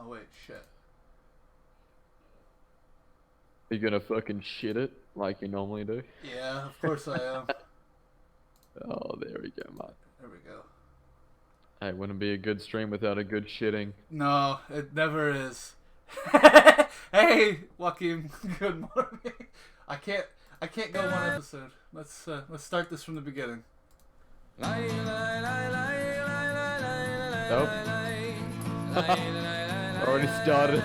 Oh wait, shit. You gonna fucking shit it like you normally do? Yeah, of course I am. Oh, there we go, mate. There we go. Hey, wouldn't be a good stream without a good shitting. No, it never is. Hey, Joaquin. Good morning. I can't. I can't go one episode. Let's start this from the beginning. Nope. Already started.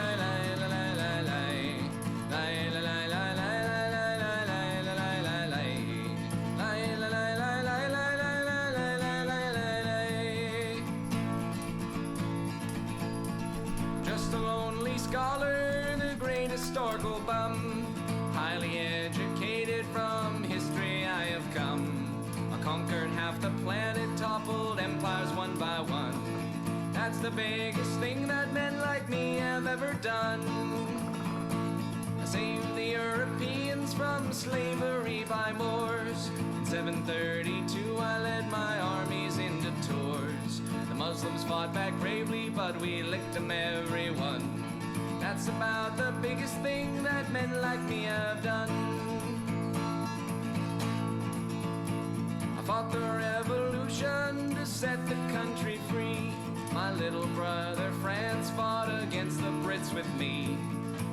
Just a lonely scholar, the great historical bum. Highly educated, from history I have come. I conquered half the planet, toppled empires one by one. That's the biggest thing that men like me have ever done. I saved the Europeans from slavery by Moors. In 732 I led my armies into Tours. The Muslims fought back bravely, but we licked them every one. That's about the biggest thing that men like me have done. I fought the revolution to set the country free. My little brother France fought against the Brits with me.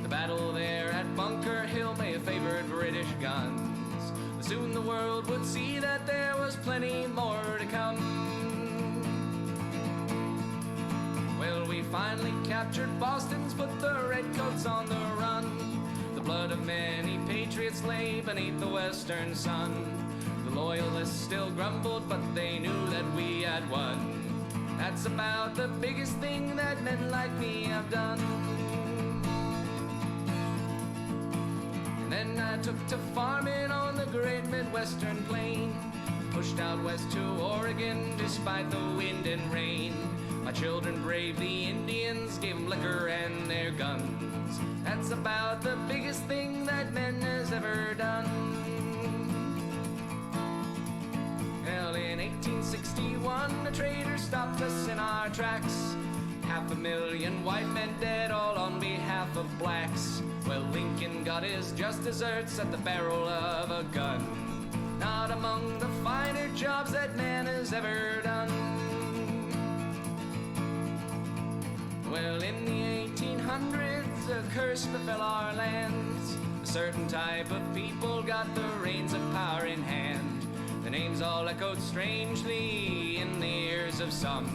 The battle there at Bunker Hill may have favored British guns, but soon the world would see that there was plenty more to come. Well, we finally captured Boston's, put the redcoats on the run. The blood of many patriots lay beneath the western sun. The loyalists still grumbled, but they knew that we had won. That's about the biggest thing that men like me have done. And then I took to farming on the great Midwestern plain. Pushed out west to Oregon despite the wind and rain. My children braved the Indians, gave them liquor and their guns. That's about the biggest thing that men has ever done. Well, in 1861, a trader stopped us in our tracks. 500,000 white men dead, all on behalf of blacks. Well, Lincoln got his just desserts at the barrel of a gun. Not among the finer jobs that man has ever done. Well, in the 1800s, a curse befell our lands. A certain type of people got the reins of power in hand. The names all echoed strangely in the ears of some.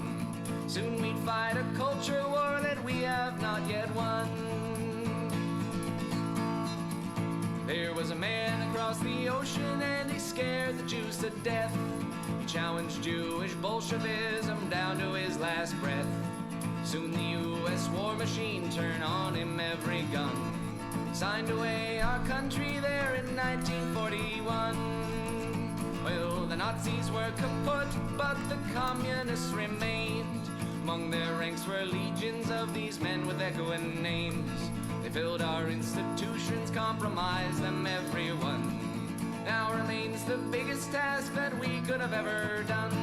Soon we'd fight a culture war that we have not yet won. There was a man across the ocean and he scared the Jews to death. He challenged Jewish Bolshevism down to his last breath. Soon the U.S. war machine turned on him every gun. Signed away our country there in 1941. Well, the Nazis were kaput, but the communists remained. Among their ranks were legions of these men with echoing names. They filled our institutions, compromised them, everyone. Now remains the biggest task that we could have ever done.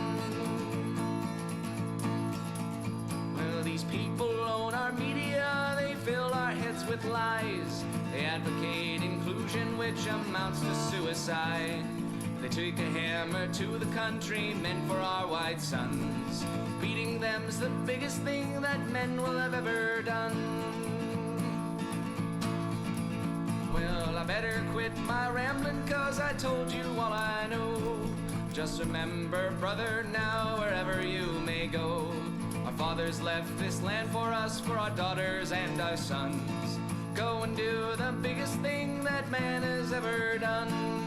Well, these people own our media, they fill our heads with lies. They advocate inclusion, which amounts to suicide. They took a hammer to the country meant for our white sons. Beating them's the biggest thing that men will have ever done. Well, I better quit my rambling, 'cause I told you all I know. Just remember, brother, now wherever you may go, our fathers left this land for us, for our daughters and our sons. Go and do the biggest thing that man has ever done.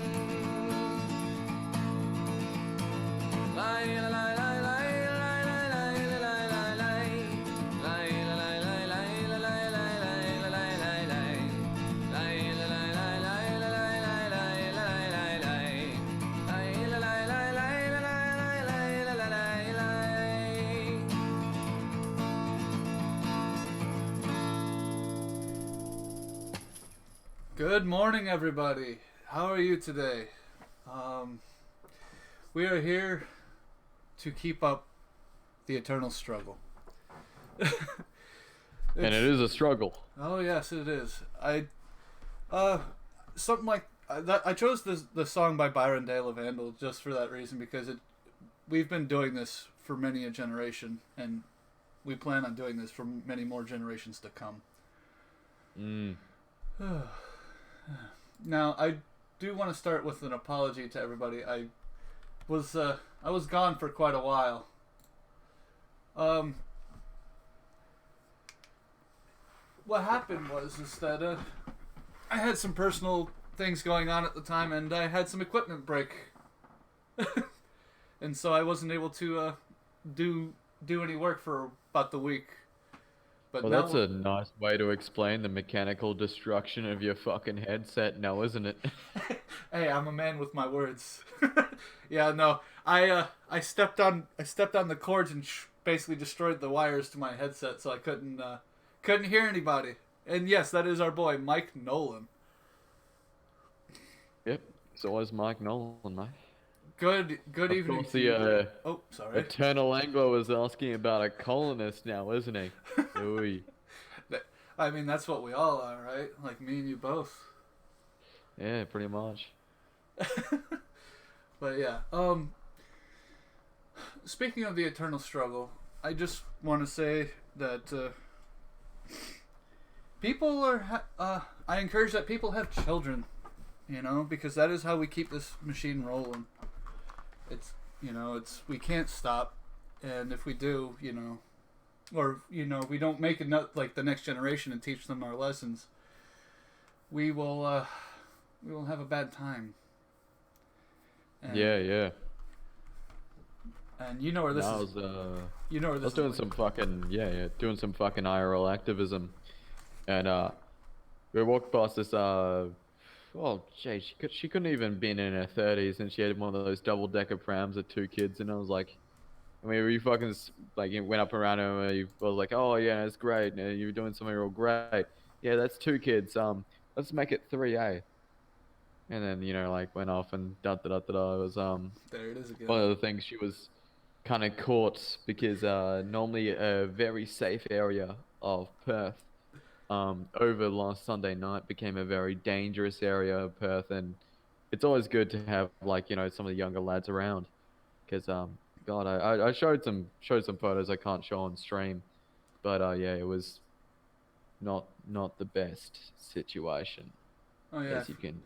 Good morning, everybody. How are you today? We are here to keep up the eternal struggle. And it is a struggle. Oh yes, it is. Something like that. I chose the song by Byron De La Vandal just for that reason, because we've been doing this for many a generation, and we plan on doing this for many more generations to come. Now, I do want to start with an apology to everybody. I was gone for quite a while. What happened was that I had some personal things going on at the time, and I had some equipment break, and so I wasn't able to do any work for about the week. But Well, now, that's a nice way to explain the mechanical destruction of your fucking headset now, isn't it? hey, I'm a man with my words. Yeah, no, I stepped on the cords and basically destroyed the wires to my headset, so I couldn't hear anybody. And yes, that is our boy Mike Nolan. Yep, it's always Mike Nolan, mate. Good Of evening course, to you. the Oh, sorry. Eternal Anglo was asking about a colonist now, isn't he? Ooh. I mean, that's what we all are, right? Like me and you both. Yeah, pretty much. But yeah, speaking of the eternal struggle, I just want to say that people are. I encourage that people have children, because that is how we keep this machine rolling. It's we can't stop, and if we do, or we don't make enough like the next generation and teach them our lessons, we will have a bad time. And, Yeah. And you know where this I is. was, You know where I this was is. doing Like. some fucking, doing some fucking IRL activism. And, we walked past this, she couldn't even been in her 30s, and she had one of those double-decker prams with 2 kids, and I was like, we fucking, went up around her, and I was like, oh, yeah, that's great, you're doing something real great. Yeah, that's 2 kids, let's make it 3, eh? And then, went off and da-da-da-da-da. It was, There it is again. one of the things she was kind of caught because normally a very safe area of Perth over last Sunday night became a very dangerous area of Perth, and it's always good to have some of the younger lads around because God, I showed some photos I can't show on stream, but yeah, it was not the best situation Oh yeah. as you can.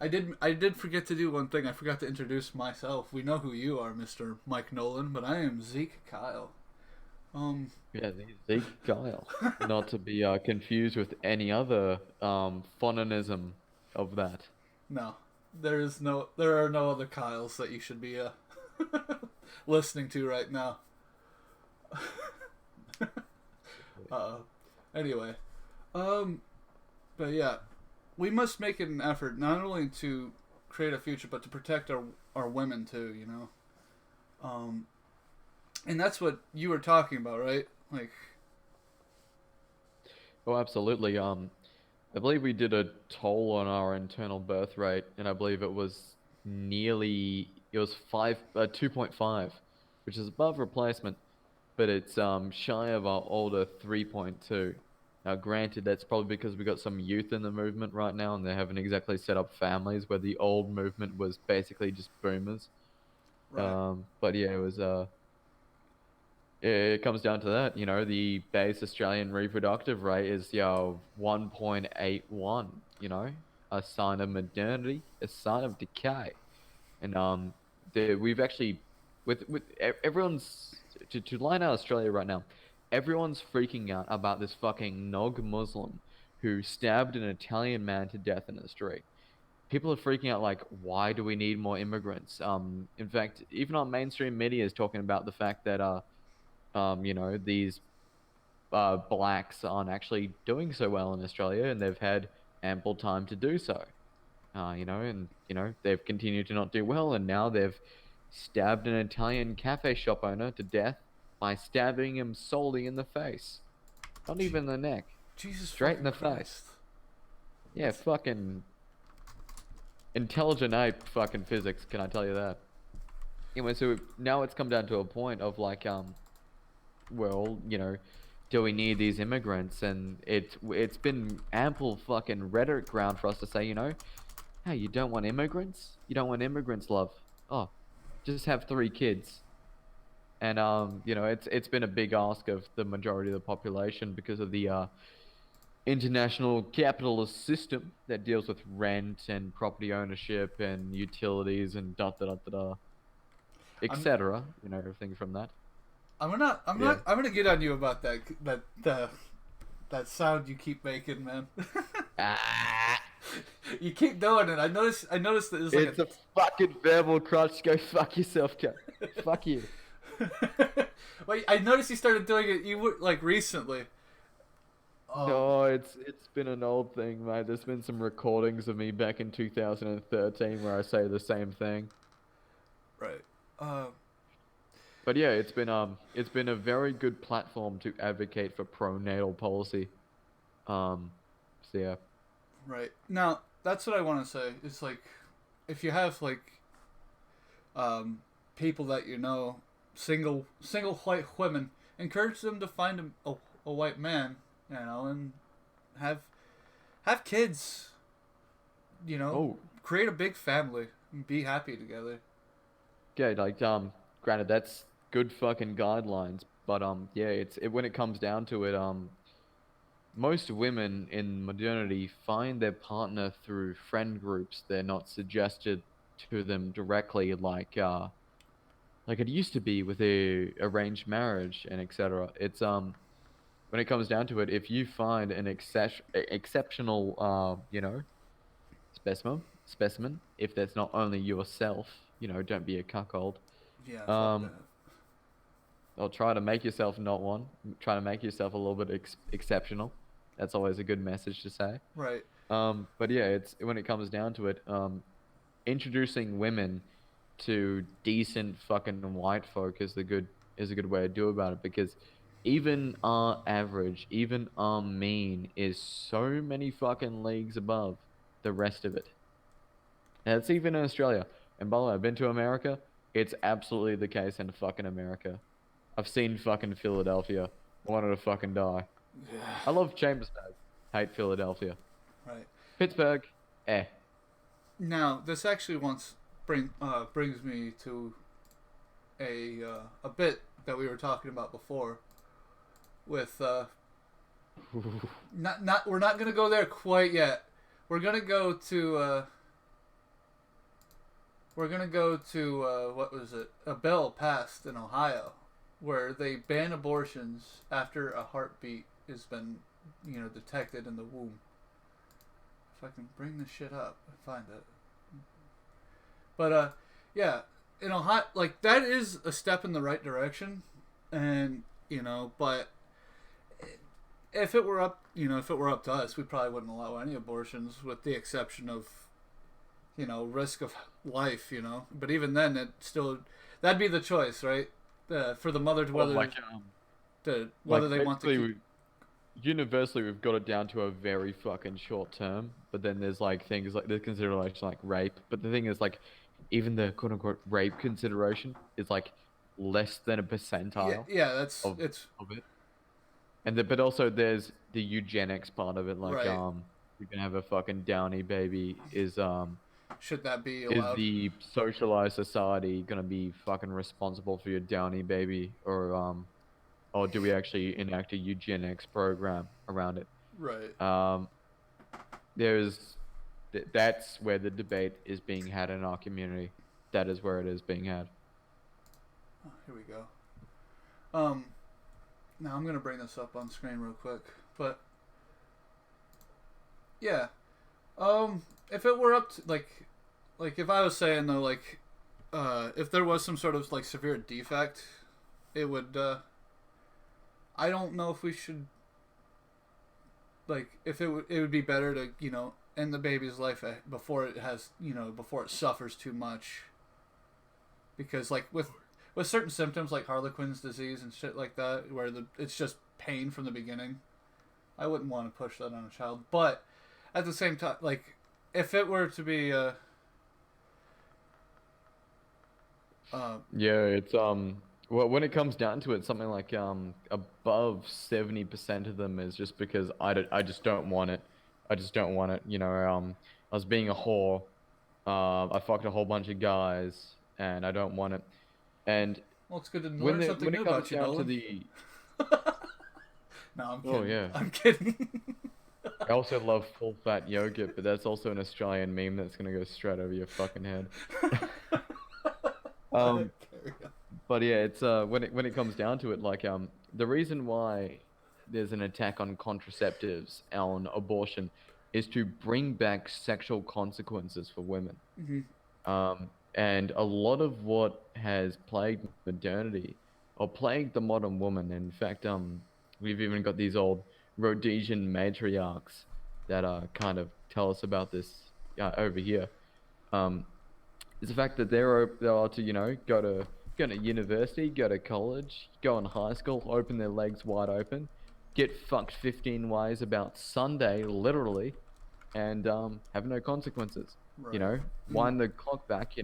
I did forget to do one thing. I forgot to introduce myself. We know who you are, Mr. Mike Nolan, but I am Zeke Kyle. Yeah, Zeke Kyle. Not to be confused with any other phononism of that. No. There are no other Kyles that you should be listening to right now. Anyway. But yeah, we must make it an effort not only to create a future, but to protect our women too, and that's what you were talking about, right? Like, Oh, absolutely. I believe we did a toll on our internal birth rate, and I believe it was 2.5, which is above replacement, but it's shy of our older 3.2. Now, granted, that's probably because we got some youth in the movement right now, and they haven't exactly set up families, where the old movement was basically just boomers. right. But yeah, it was it comes down to that, the base Australian reproductive rate is 1.81, a sign of modernity, a sign of decay. And we've actually with everyone's to line out Australia right now, everyone's freaking out about this fucking Nog Muslim who stabbed an Italian man to death in the street. People are freaking out like, why do we need more immigrants? In fact, even our mainstream media is talking about the fact that these blacks aren't actually doing so well in Australia, and they've had ample time to do so. They've continued to not do well, and now they've stabbed an Italian cafe shop owner to death by stabbing him solely in the face, not even the neck, Jesus straight in the fucking face. Christ. Yeah, fucking intelligent ape, fucking physics. Can I tell you that? Anyway, so now it's come down to a point of well, do we need these immigrants? And it's been ample fucking rhetoric ground for us to say, hey, you don't want immigrants? You don't want immigrants, love. Oh, just have 3 kids. And it's been a big ask of the majority of the population because of the international capitalist system that deals with rent and property ownership and utilities and da da da da da, I'm etc. Everything from that. Yeah. I'm gonna get on you about that sound you keep making, man. Ah, You keep doing it. I noticed that it's like it's a fucking verbal crutch. Go fuck yourself, Cat. Fuck you. Wait, I noticed you started doing it. You were like recently. No, it's been an old thing, mate. There's been some recordings of me back in 2013 where I say the same thing. Right. Um. But yeah, it's been a very good platform to advocate for pronatal policy. So yeah. Right. Now, that's what I want to say. It's like, if you have like, people that single white women, encourage them to find a white man, and have kids. Oh, Create a big family and be happy together. okay. Like granted, that's good fucking guidelines, but yeah, when it comes down to it, most women in modernity find their partner through friend groups. They're not suggested to them directly like it used to be with a arranged marriage and etc. It's when it comes down to it, if you find an exceptional specimen, if that's not only yourself, don't be a cuckold. Yeah. Fuck Um, that. or try to make yourself not one. Try to make yourself a little bit exceptional. That's always a good message to say. Right. But yeah, it's when it comes down to it, introducing women to decent fucking white folk is a good way to do about it because even our average, even our mean is so many fucking leagues above the rest of it. And it's even in Australia. And by the way, I've been to America. It's absolutely the case in fucking America. I've seen fucking Philadelphia. I wanted to fucking die. I Yeah. love Chambersburg. Hate Philadelphia. Right. Pittsburgh, eh. Now, this actually brings me to a bit that we were talking about before. With not we're not gonna go there quite yet. We're gonna go to what was it? A bill passed in Ohio where they ban abortions after a heartbeat has been detected in the womb. If I can bring this shit up and find it. But yeah, in Ohio, like that is a step in the right direction, and but if it were up to us, we probably wouldn't allow any abortions, with the exception of risk of life. But even then, that'd be the choice, right? For the mother to Well, whether like whether like they want to basically, keep. universally we've got it down to a very fucking short term. But then there's like things like there's consideration like rape. But the thing is like, even the quote unquote rape consideration is like less than a Yeah, percentile yeah, that's of it's of it. But also there's the eugenics part of it. Like right. you can have a fucking downy baby. Should that be Is allowed? the socialized society gonna be fucking responsible for your downy baby, or do we actually enact a eugenics program around it? Right. Um, there's that's where the debate is being had in our community. That is where it is being had. Oh, here we go. Um, Now I'm gonna bring this up on screen real quick, but yeah. If it were up to like if I was saying though, like, if there was some sort of like severe defect, it would. I don't know if we should. Like, if it would be better to end the baby's life before it has before it suffers too much. Because like with certain symptoms like Harlequin's disease and shit like that, where it's just pain from the beginning, I wouldn't want to push that on a child. But at the same time, like, if it were to be Yeah, it's Well, when it comes down to it, something like above 70% of them is just because I just don't want it. I just don't want it. I was being a whore. I fucked a whole bunch of guys, and I don't want it. And Well, it's good to learn something when new it comes about you, down to Nolan. the No, I'm oh kidding. yeah, I'm kidding. I also love full fat yogurt, but that's also an Australian meme that's gonna go straight over your fucking head. Um, Carry on. But yeah, it's when it comes down to it, like the reason why there's an attack on contraceptives, on abortion, is to bring back sexual consequences for women. Mhm. And a lot of what has plagued modernity, or plagued the modern woman, in fact, we've even got these old Rhodesian matriarchs that kind of tell us about this over here. Um, is the fact that they are to go to university, go to college, go in high school, open their legs wide open, get fucked 15 ways about Sunday, literally, and have no consequences. Right. Wind the clock back,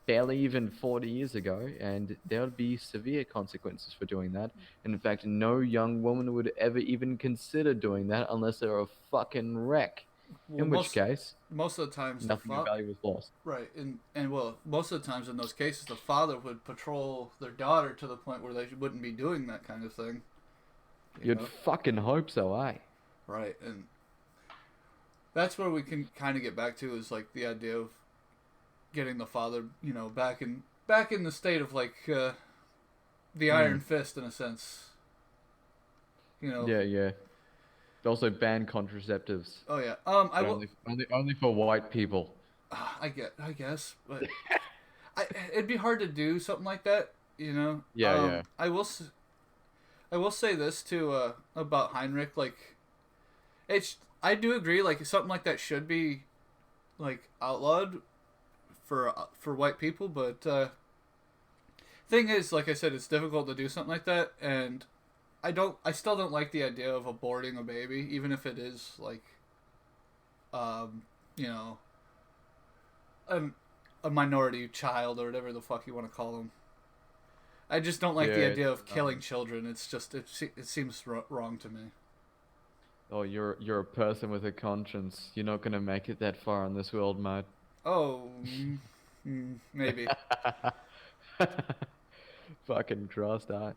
barely even 40 years ago, and there would be severe consequences for doing that. And in fact, no young woman would ever even consider doing that unless they're a fucking wreck. Well, In which case, most of the times nothing of value was lost. right, and well, most of the times in those cases, the father would patrol their daughter to the point where they wouldn't be doing that kind of thing. You You'd know? fucking hope so, eh? Right, and that's where we can kind of get back to is like the idea of getting the father, back in the state of like the Iron Fist in a sense. Yeah, yeah. Also ban contraceptives. Oh yeah. I But will. only for white people. I guess, but it'd be hard to do something like that. Yeah, yeah. I will say this too about Heinrich. Like, I do agree. Like something like that should be like outlawed for white people, but thing is, like I said, it's difficult to do something like that, and I still don't like the idea of aborting a baby, even if it is like, you know, a minority child or whatever the fuck you want to call them. I just don't like the idea of killing children. It's just it seems wrong to me. Oh, you're a person with a conscience. You're not gonna make it that far in this world, mate. Oh, maybe. Fucking Christ, eh?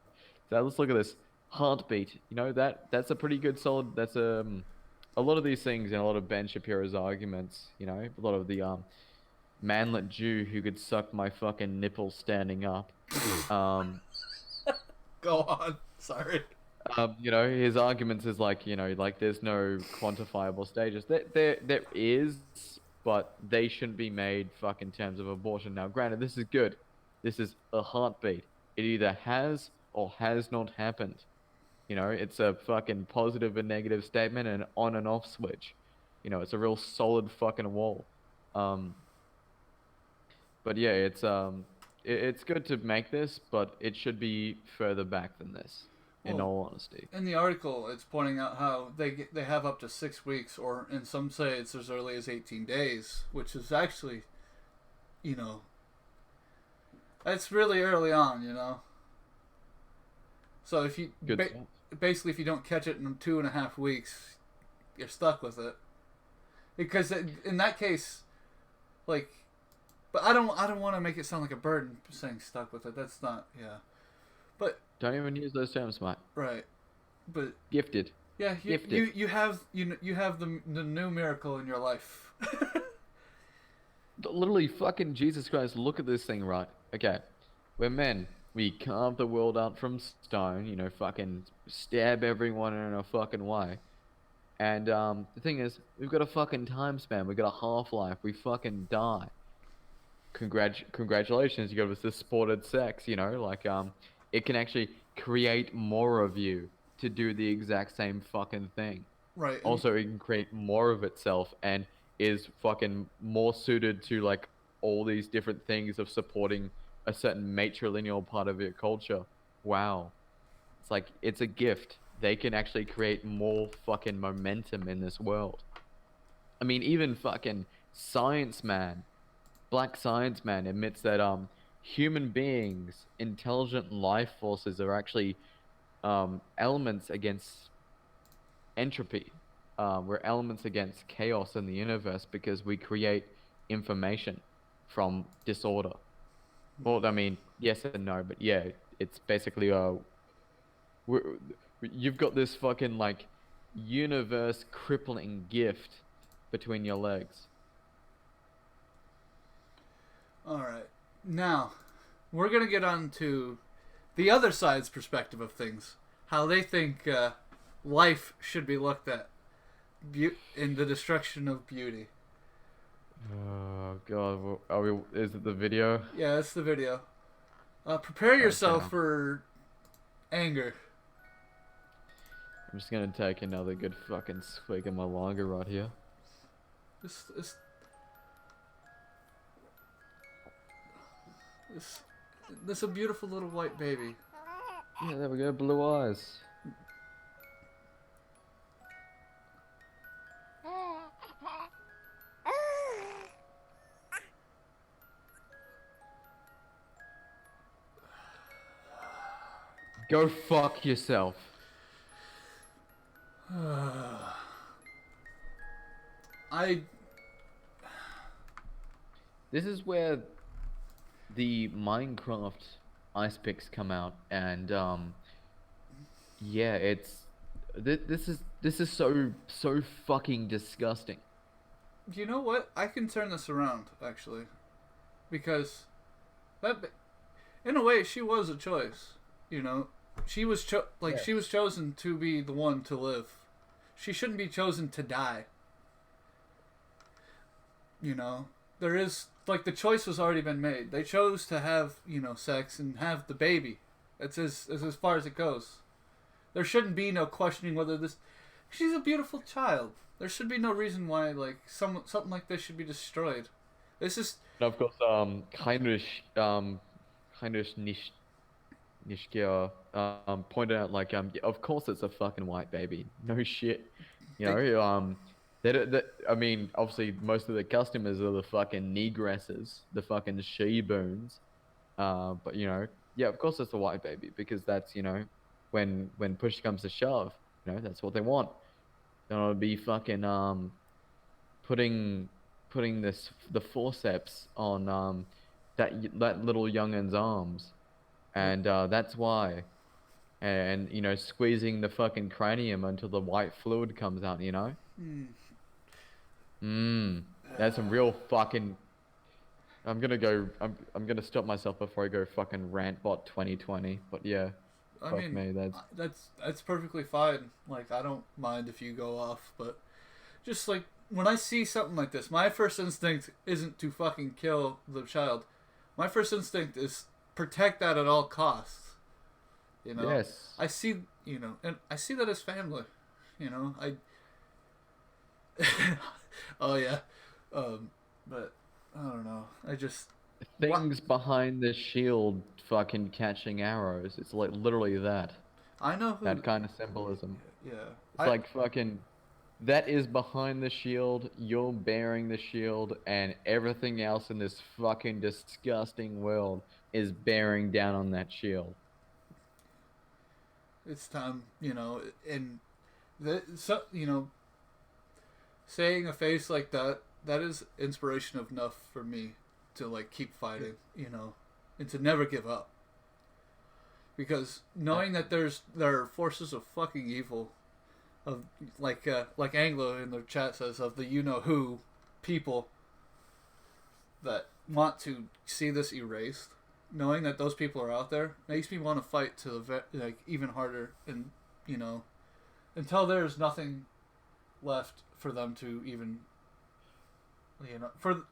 So let's look at this heartbeat. That's a pretty good solid. That's a lot of these things and a lot of Ben Shapiro's arguments. A lot of the manlet Jew who could suck my fucking nipple standing up. Go on. Sorry. His arguments is like there's no quantifiable stages. There is, but they shouldn't be made in terms of abortion. Now, granted, this is good. This is a heartbeat. It either has or has not happened. It's a fucking positive and negative statement and on and off switch. It's a real solid fucking wall. But yeah, it's good to make this, but it should be further back than this. In all honesty. In the article, it's pointing out how they have up to 6 weeks, or in some say it's as early as 18 days, which is actually, that's really early on. So if you basically if you don't catch it in 2.5 weeks, you're stuck with it. Because in that case, like, but I don't want to make it sound like a burden saying stuck with it. That's not, yeah. But don't even use those terms, mate. right, but gifted. Yeah, gifted. You have the new miracle in your life. Literally, fucking Jesus Christ! Look at this thing, right? Okay, we're men. We carve the world out from stone. Fucking stab everyone in a fucking way. And the thing is, we've got a fucking time span. We've got a half-life. We fucking die. Congratulations, you got this sported sex. It can actually create more of you to do the exact same fucking thing. Right. Also, it can create more of itself and is fucking more suited to like all these different things of supporting a certain matrilineal part of your culture. Wow. It's like, it's a gift. They can actually create more fucking momentum in this world. even fucking Science Man, Black Science Man admits that human beings, intelligent life forces are actually elements against entropy. We're elements against chaos in the universe because we create information from disorder. Well, I mean, yes and no, but yeah, it's basically we're, you've got this fucking like universe crippling gift between your legs. All right. Now, we're going to get on to the other side's perspective of things. How they think life should be looked at in the destruction of beauty. Oh god, are we? Is it the video? Yeah, that's the video. Prepare yourself Okay. for anger. I'm just gonna take another good fucking swig of my lager right here. This, this, this, this a beautiful little white baby. Yeah, there we go, blue eyes. Go fuck yourself. I This is where the Minecraft ice picks come out, and yeah, this is so fucking disgusting. You know what? I can turn this around actually, because in a way, she was a choice. You know, she was she was chosen to be the one to live. She shouldn't be chosen to die. You know, there is like the choice was already been made. They chose to have sex and have the baby. It's as far as it goes. There shouldn't be no questioning whether this. She's a beautiful child. There should be no reason why something like this should be destroyed. This is And of course, Heinrich Nischke pointed out like of course it's a fucking white baby. No shit. You know, I mean, obviously most of the customers are the fucking negresses, the fucking she-boons. But yeah, of course it's a white baby because that's, when push comes to shove, that's what they want. They want to be fucking putting the forceps on that little youngin's arms, and that's why, and squeezing the fucking cranium until the white fluid comes out. That's some real fucking. I'm gonna stop myself before I go fucking rantbot 2020. But yeah, I fuck mean, me. that's perfectly fine. Like, I don't mind if you go off, but just like when I see something like this, my first instinct isn't to fucking kill the child. My first instinct is protect that at all costs. Yes. I see, and I see that as family. I. Oh yeah, but I don't know. I just Things behind the shield fucking catching arrows. It's like literally that. I know who. That kind of symbolism. Yeah. It's like fucking. That is behind the shield, you're bearing the shield, and everything else in this fucking disgusting world is bearing down on that shield. It's time, and saying a face like that is inspiration enough for me to like keep fighting, and to never give up. Because knowing that there are forces of fucking evil, of like Anglo in the chat says, of the who people that want to see this erased. Knowing that those people are out there makes me want to fight to even harder, and until there's nothing left for them to even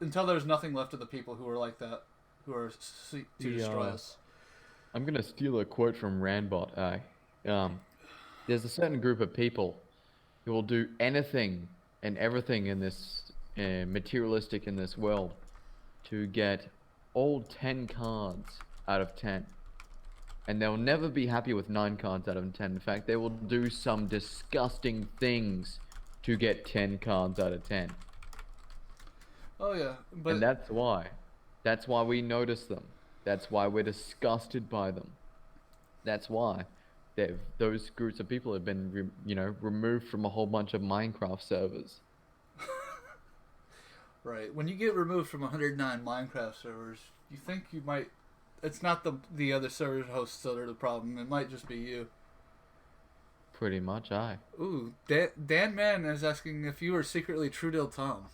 until there's nothing left of the people who are like that, who are to destroy us. I'm gonna steal a quote from Randbot. There's a certain group of people who will do anything and everything in this materialistic in this world to get all 10 cards out of 10. And they'll never be happy with 9 cards out of 10. In fact, they will do some disgusting things to get 10 cards out of 10. Oh yeah, but And that's why we notice them. That's why we're disgusted by them. That's why those groups of people have been, removed from a whole bunch of Minecraft servers. Right. When you get removed from 109 Minecraft servers, you think you might. It's not the other server hosts that are the problem. It might just be you. Pretty much, aye. Ooh, Dan Man is asking if you were secretly Trudel Tom.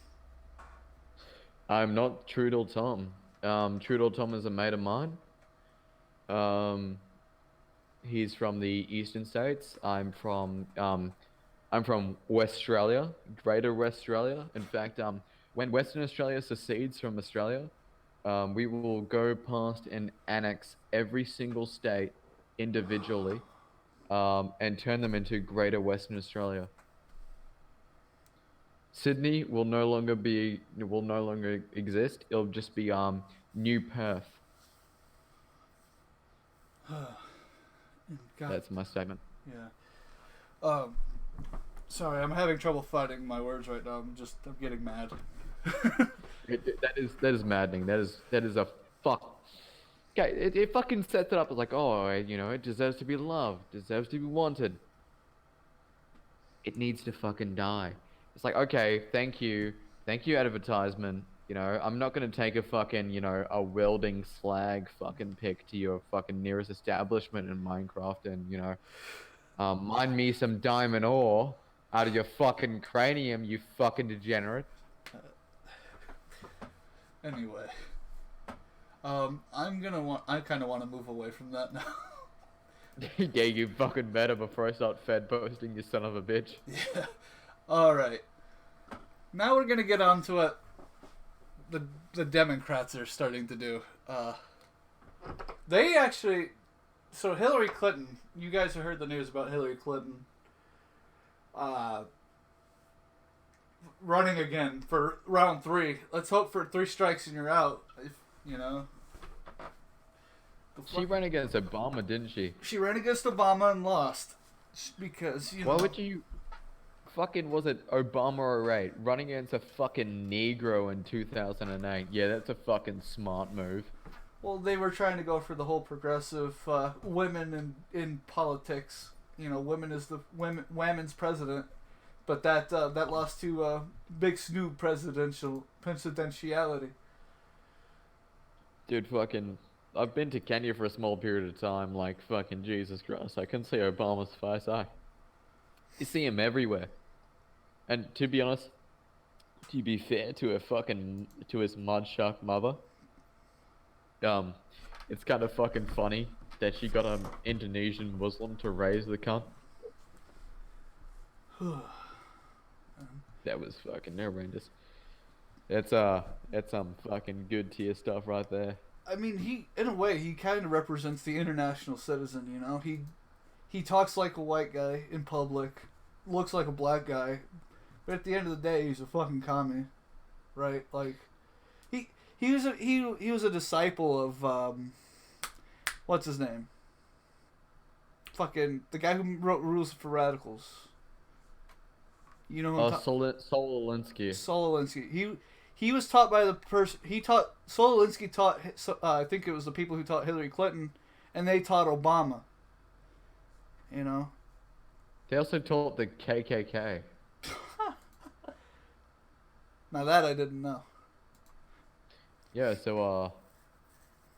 I'm not Trudel Tom. Trudel Tom is a mate of mine. Um, he's from the eastern states. I'm from West Australia, Greater West Australia. In fact, when Western Australia secedes from Australia, we will go past and annex every single state individually, and turn them into Greater Western Australia. Sydney will no longer exist. It'll just be New Perth. God. That's my statement. Yeah. Sorry, I'm having trouble finding my words right now. I'm getting mad. That is maddening. That is a fuck. Okay, it fucking sets it up as like, oh, it deserves to be loved, deserves to be wanted. It needs to fucking die. It's like, okay, thank you, advertisement. I'm not gonna take a fucking, a welding slag fucking pick to your fucking nearest establishment in Minecraft and, mine me some diamond ore out of your fucking cranium, you fucking degenerate. Anyway, I kind of want to move away from that now. Yeah, you fucking better before I start fed posting, you son of a bitch. Yeah. All right. Now we're gonna get on to what the Democrats are starting to do. They actually, so Hillary Clinton. You guys have heard the news about Hillary Clinton. Running again for round 3. Let's hope for 3 strikes and you're out. If She ran against Obama, didn't she? She ran against Obama and lost because Why would you? Fucking was it Obama or right? Running against a fucking Negro in 2008. Yeah, that's a fucking smart move. Well, they were trying to go for the whole progressive women in politics. Women is the women's president. But that lost to Big Snoop presidentiality. Dude, fucking, I've been to Kenya for a small period of time. Like, fucking Jesus Christ, I can see Obama's face. You see him everywhere. And to be honest, to be fair to his mudshark mother, it's kind of fucking funny that she got an Indonesian Muslim to raise the cunt. That was fucking horrendous. That's some fucking good tier stuff right there. I mean, in a way, he kind of represents the international citizen. He talks like a white guy in public, looks like a black guy, but at the end of the day, he's a fucking commie, right? Like, he was a disciple of what's his name? Fucking the guy who wrote Rules for Radicals. You know who Saul Alinsky. Saul Alinsky. He was taught by the person he taught. Saul Alinsky taught. I think it was the people who taught Hillary Clinton, and they taught Obama. They also taught the KKK. Now that I didn't know. Yeah, so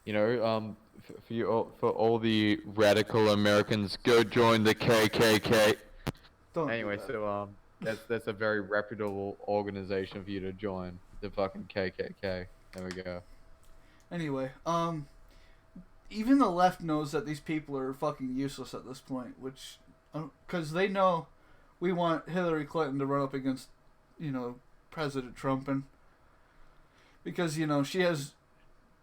for all the radical Americans, go join the KKK. Anyway, so that's a very reputable organization for you to join, the fucking KKK. There we go. Anyway, even the left knows that these people are fucking useless at this point, which, because they know we want Hillary Clinton to run up against, President Trump, and because, she has,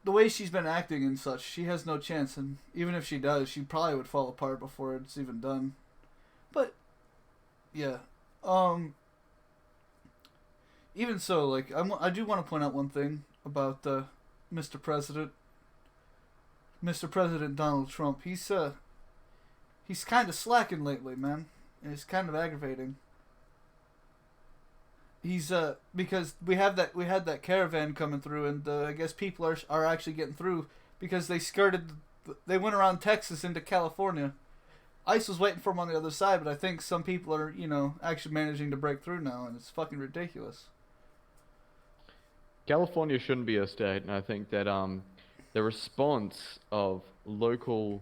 the way she's been acting and such, she has no chance, and even if she does, she probably would fall apart before it's even done. But, yeah. Even so, like, I do want to point out one thing about Mr. President Donald Trump. He's kind of slacking lately, man, and it's kind of aggravating. He's because we had that caravan coming through, and I guess people are actually getting through because they went around Texas into California. ICE was waiting for them on the other side, but I think some people are, actually managing to break through now, and it's fucking ridiculous. California shouldn't be a state, and I think that the response of local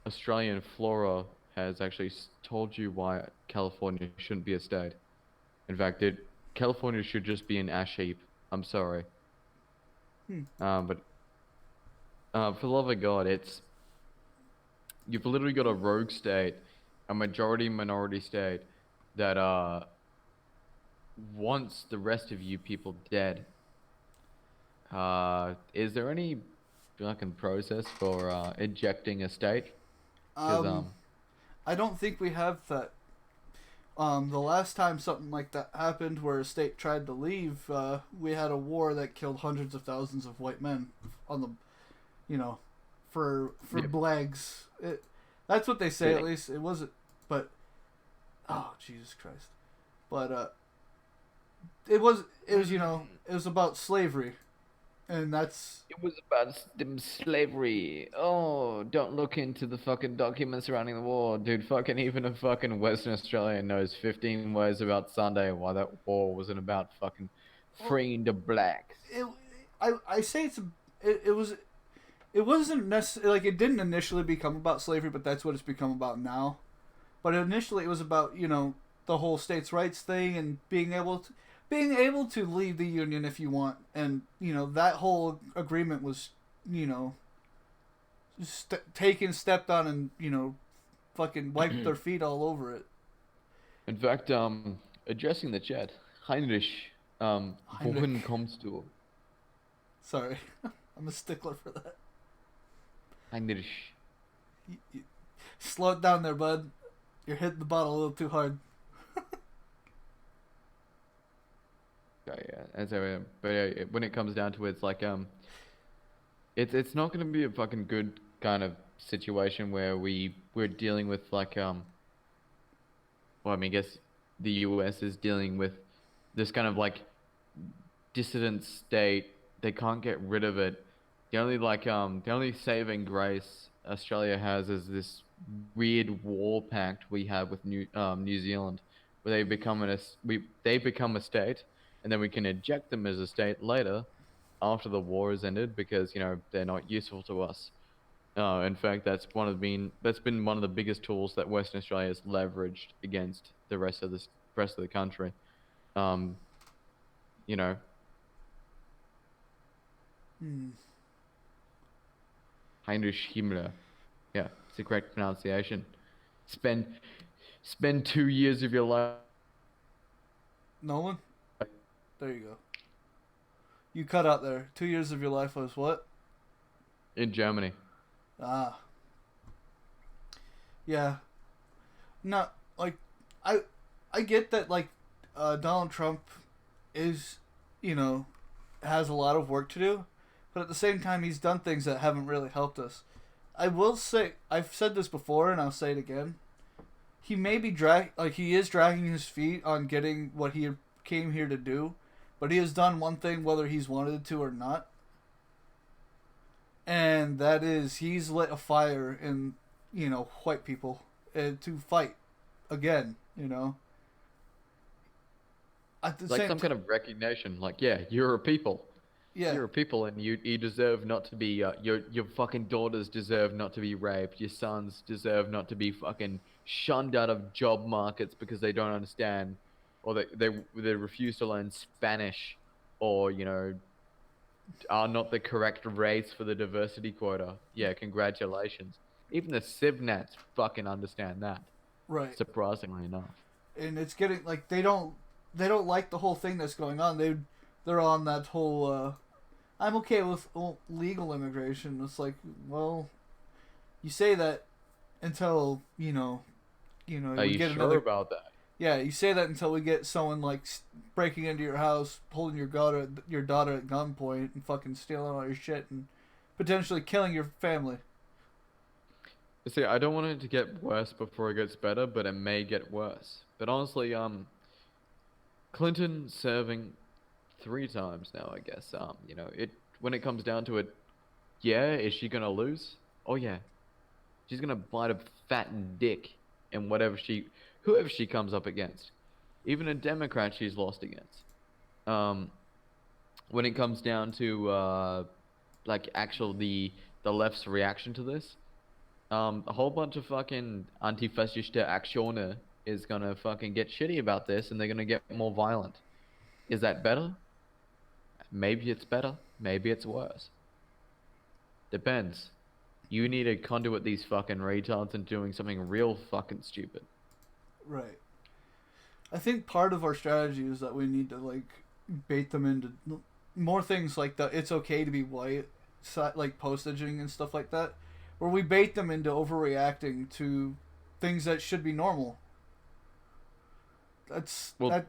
Australian flora has actually told you why California shouldn't be a state. In fact, California should just be an ash heap. I'm sorry. But for the love of God, you've literally got a rogue state, a majority minority state that wants the rest of you people dead. Is there any fucking process for ejecting a state? 'Cause, I don't think we have that. The last time something like that happened, where a state tried to leave, we had a war that killed hundreds of thousands of white men on the, for Yep. blags. That's what they say, Yeah. at least. It wasn't, but oh Jesus Christ! But it was it was about slavery, and that's It was about slavery. Oh, don't look into the fucking documents surrounding the war, dude. Fucking even a fucking Western Australian knows 15 ways about Sunday why that war wasn't about fucking freeing the blacks. I say it wasn't necessarily like it didn't initially become about slavery, but that's what it's become about now. But initially, it was about the whole states' rights thing and being able to leave the union if you want, and that whole agreement was stepped on, and fucking wiped their feet all over it. In fact, addressing the chat, Heinrich, wohin kommst du? Sorry, I'm a stickler for that. Heinrich. Slow it down there, bud. You're hitting the bottle a little too hard. But when it comes down to it, it's like it's not gonna be a fucking good kind of situation where we're dealing with like well, I mean, I guess the US is dealing with this kind of like dissident state. They can't get rid of it. The only saving grace Australia has is this weird war pact we have with New Zealand, where they become a state, and then we can eject them as a state later, after the war has ended, because they're not useful to us. In fact, that's been one of the biggest tools that Western Australia has leveraged against the rest of the country. You know, Heinrich Himmler. Yeah, it's the correct pronunciation. Spend 2 years of your life. Nolan? There you go. You cut out there. 2 years of your life was what? In Germany. Ah. Yeah. Not like I get that Donald Trump is, has a lot of work to do, but at the same time he's done things that haven't really helped us. I will say, I've said this before and I'll say it again. He may be he is dragging his feet on getting what he came here to do, but he has done one thing whether he's wanted to or not. And that is he's lit a fire in, white people to fight again, At the Like same some kind of recognition. Like, yeah, you're a people. Yeah. You're a people, and you deserve not to be. Your fucking daughters deserve not to be raped. Your sons deserve not to be fucking shunned out of job markets because they don't understand, or they refuse to learn Spanish, or are not the correct race for the diversity quota. Yeah, congratulations. Even the Civnats fucking understand that. Right. Surprisingly enough. And it's getting they don't like the whole thing that's going on. They're on that whole I'm okay with legal immigration. It's like, well, you say that until Are we you get sure another. about that? Yeah, you say that until we get someone breaking into your house, holding your daughter at gunpoint, and fucking stealing all your shit and potentially killing your family. See, I don't want it to get worse before it gets better, but it may get worse. But honestly, Clinton serving 3 times now, I guess. When it comes down to it, yeah, is she gonna lose? Oh yeah, she's gonna bite a fat dick in whoever she comes up against. Even a Democrat she's lost against. Um, when it comes down to like actual the left's reaction to this, a whole bunch of fucking antifaschische Aktionen is gonna fucking get shitty about this, and they're gonna get more violent. Is that better? Maybe it's better. Maybe it's worse. Depends. You need to conduit these fucking retards into doing something real fucking stupid. Right. I think part of our strategy is that we need to like bait them into more things like the "it's okay to be white" like postaging and stuff like that, where we bait them into overreacting to things that should be normal. That.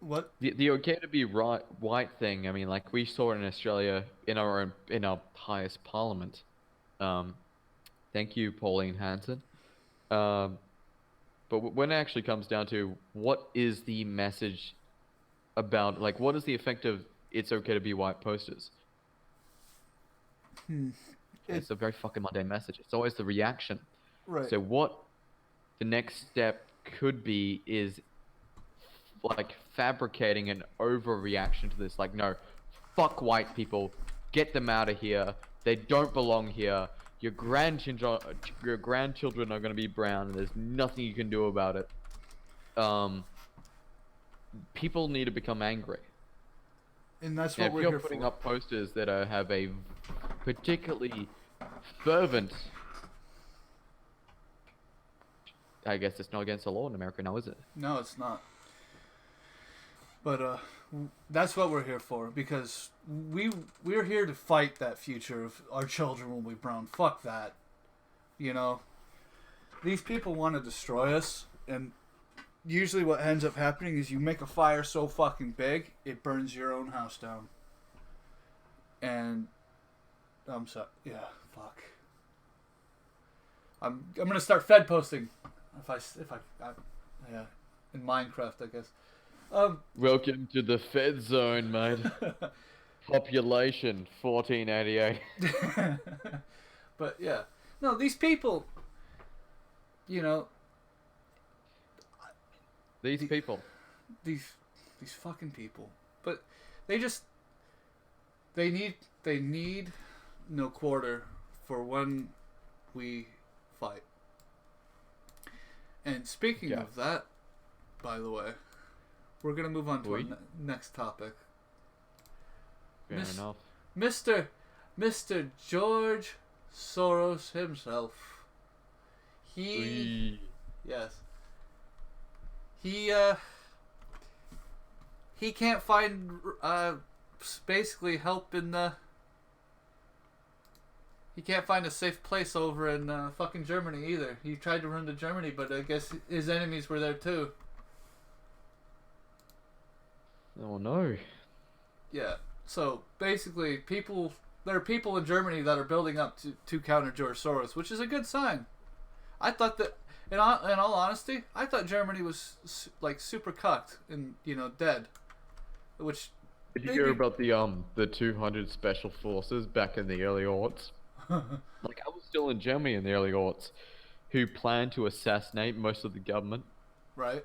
What? The okay to be white thing. I mean, like we saw in Australia in our highest parliament. Thank you, Pauline Hanson. But when it actually comes down to what is the message about, like, what is the effect of "it's okay to be white" posters? It's a very fucking mundane message. It's always the reaction. Right. So what the next step could be is like fabricating an overreaction to this. Like, no, fuck white people, get them out of here. They don't belong here. Your grandchildren are gonna be brown, and there's nothing you can do about it. People need to become angry. And that's And what if we're you're here putting for. up posters that have a particularly fervent, I guess it's not against the law in America now, is it? No, it's not. But that's what we're here for, because we're here to fight that future of our children will be brown. Fuck that. You know, these people want to destroy us, and usually what ends up happening is you make a fire so fucking big it burns your own house down. And I'm sorry. Yeah, fuck. I'm gonna start Fed posting if I yeah, in Minecraft, I guess. Welcome to the Fed zone, mate. Population 1488. But yeah, no, these people, you know, These people. these fucking people, but they need no quarter for when we fight. And speaking Yeah. of that, by the way, we're gonna move on to our next topic. Fair enough. Mr. George Soros himself. Yes. He can't find basically help in the. He can't find a safe place over in fucking Germany either. He tried to run to Germany, but I guess his enemies were there too. Oh no. Yeah. So basically, there are people in Germany that are building up to counter George Soros, which is a good sign. I thought that, in all honesty, I thought Germany was like super cucked and dead. Which Did you hear about the 200 special forces back in the early aughts? Like, I was still in Germany in the early aughts, who planned to assassinate most of the government. Right.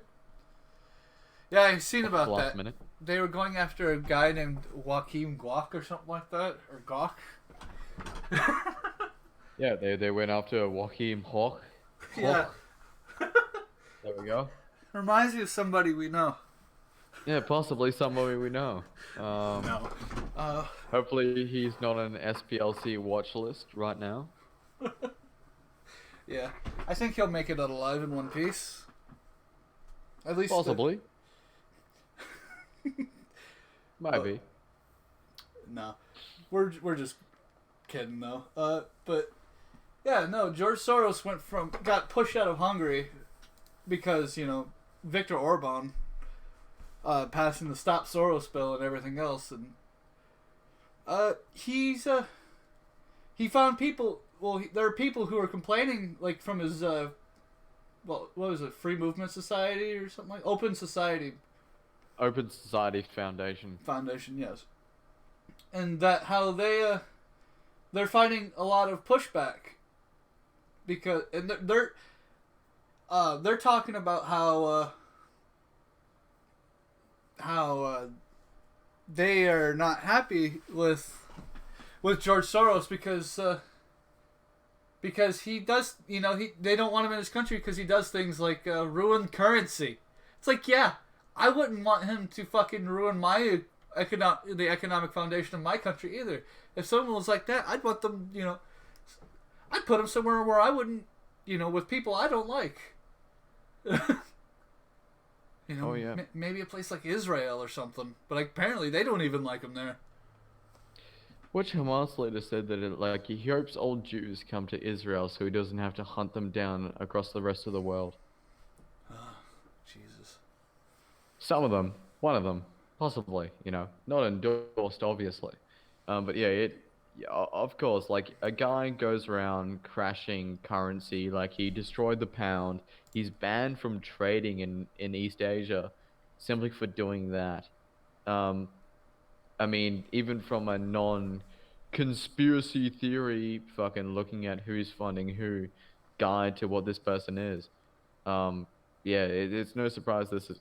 Yeah, I've seen about last that. minute. They were going after a guy named Joachim Gauck or something like that, or Gauck. Yeah, they went after Joachim Hoch. Yeah. There we go. Reminds me of somebody we know. Yeah, possibly somebody we know. No. Hopefully he's not on an SPLC watch list right now. Yeah. I think he'll make it out alive in one piece. At least Possibly. Maybe. No. We're just kidding though. But yeah, no, George Soros got pushed out of Hungary because, Viktor Orban passing the Stop Soros bill and everything else, and he found people. Well, there are people who are complaining, like from his what was it, Free Movement Society or something like Open Society Foundation. Foundation, yes, and that how they they're finding a lot of pushback because and they're talking about how they are not happy with George Soros because he does, they don't want him in his country because he does things like ruin currency. It's like, yeah, I wouldn't want him to fucking ruin my the economic foundation of my country either. If someone was like that, I'd want them, I'd put him somewhere where I wouldn't, with people I don't like. Oh, yeah. Maybe a place like Israel or something. But apparently they don't even like him there. Which Hamas leader said that he hopes old Jews come to Israel so he doesn't have to hunt them down across the rest of the world. Jesus. Some of them, one of them, possibly, not endorsed, obviously. But yeah, of course, a guy goes around crashing currency, he destroyed the pound. He's banned from trading in East Asia simply for doing that. I mean, even from a non-conspiracy theory, fucking looking at who's funding who, guide to what this person is. Yeah, it's no surprise this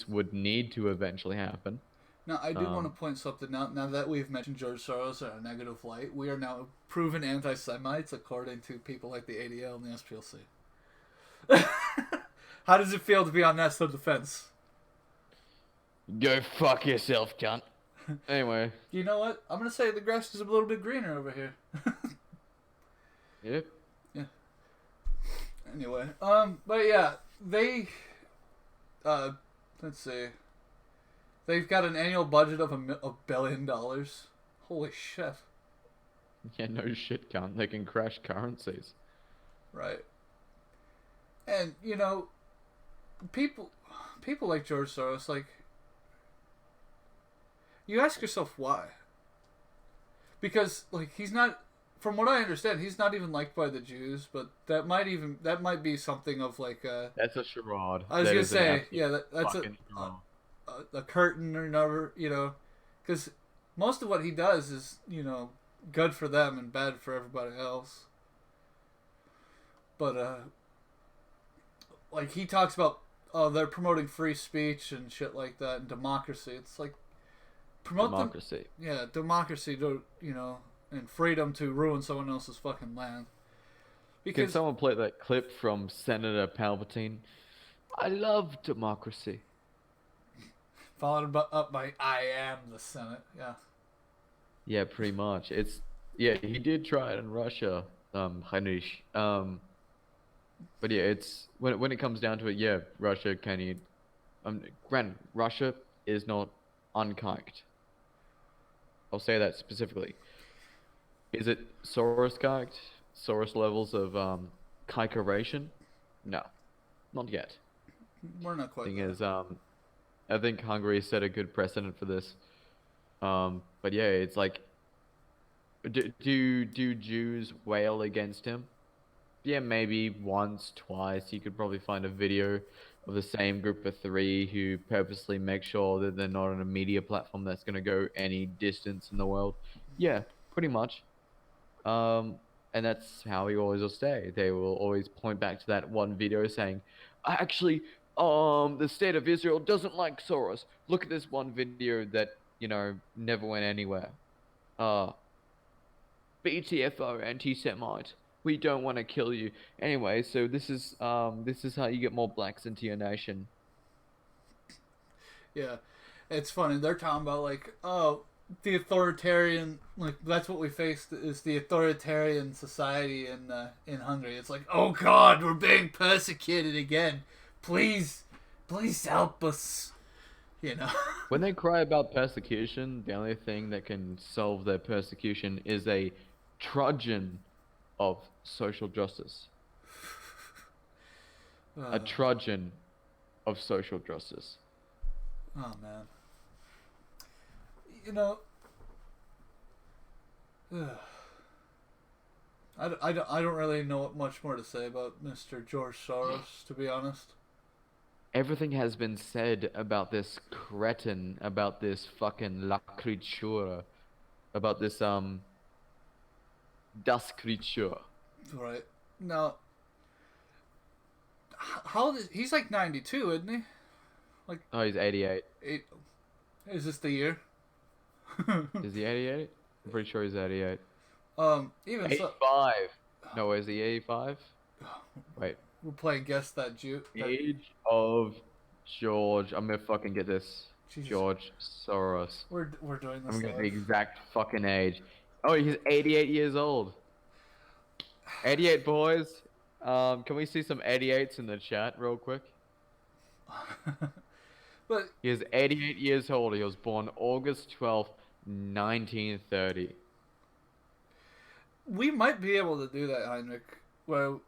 would need to eventually happen. Now, I do want to point something out. Now that we've mentioned George Soros in a negative light, we are now proven anti-Semites according to people like the ADL and the SPLC. How does it feel to be on that side of the fence? Go fuck yourself, cunt. Anyway. You know what? I'm going to say the grass is a little bit greener over here. Yep. Yeah. Anyway, but yeah, they, let's see. They've got an annual budget of $1 billion. Holy shit. Yeah, no shit, cunt. They can crash currencies. Right. And, people like George Soros, you ask yourself why. Because, he's not, from what I understand, he's not even liked by the Jews, but that might be something of That's a charade. I was going to say, yeah, that's a curtain or another, because most of what he does is, good for them and bad for everybody else. But, he talks about, they're promoting free speech and shit like that and democracy. It's promote democracy. Democracy to, and freedom to ruin someone else's fucking land. Can someone play that clip from Senator Palpatine? I love democracy. Followed up by I am the Senate. Yeah. Yeah, pretty much. He did try it in Russia, Heinrich. But yeah, it's when it comes down to it, yeah, Russia granted, Russia is not unkiked. I'll say that specifically. Is it Soros kiked? Soros levels of kikeration? No, not yet. We're not quite. Thing is, I think Hungary set a good precedent for this. But yeah, it's do Jews wail against him? Yeah, maybe once, twice. You could probably find a video of the same group of three who purposely make sure that they're not on a media platform that's going to go any distance in the world. Yeah, pretty much. And that's how he always will stay. They will always point back to that one video saying, actually, the state of Israel doesn't like Soros. Look at this one video that, never went anywhere. BTFO, anti-Semite. We don't want to kill you. Anyway, so this is how you get more blacks into your nation. Yeah. It's funny. They're talking about the authoritarian, that's what we faced is the authoritarian society in Hungary. It's oh God, we're being persecuted again. Please help us. When they cry about persecution, the only thing that can solve their persecution is a trudgeon of social justice. A trudgeon of social justice. Oh man. I don't really know much more to say about Mr. George Soros, to be honest. Everything has been said about this cretin, about this fucking la creature, about this Das Creature. Right. Now, how old is he's like 92, isn't he? Oh, he's 88. Eight, is this the year? Is he 88? I'm pretty sure he's 88. Even so, 85. No, is he 85? Wait. we're playing guess that Jew. Age of George. I'm gonna fucking get this. Jesus. George Soros. We're doing this I'm gonna get the live. exact fucking age. Oh, he's 88 years old. 88 boys. Can we see some 88s in the chat real quick? But He is 88 years old. He was born August 12th, 1930. we might be able to do that, Heinrich. Well,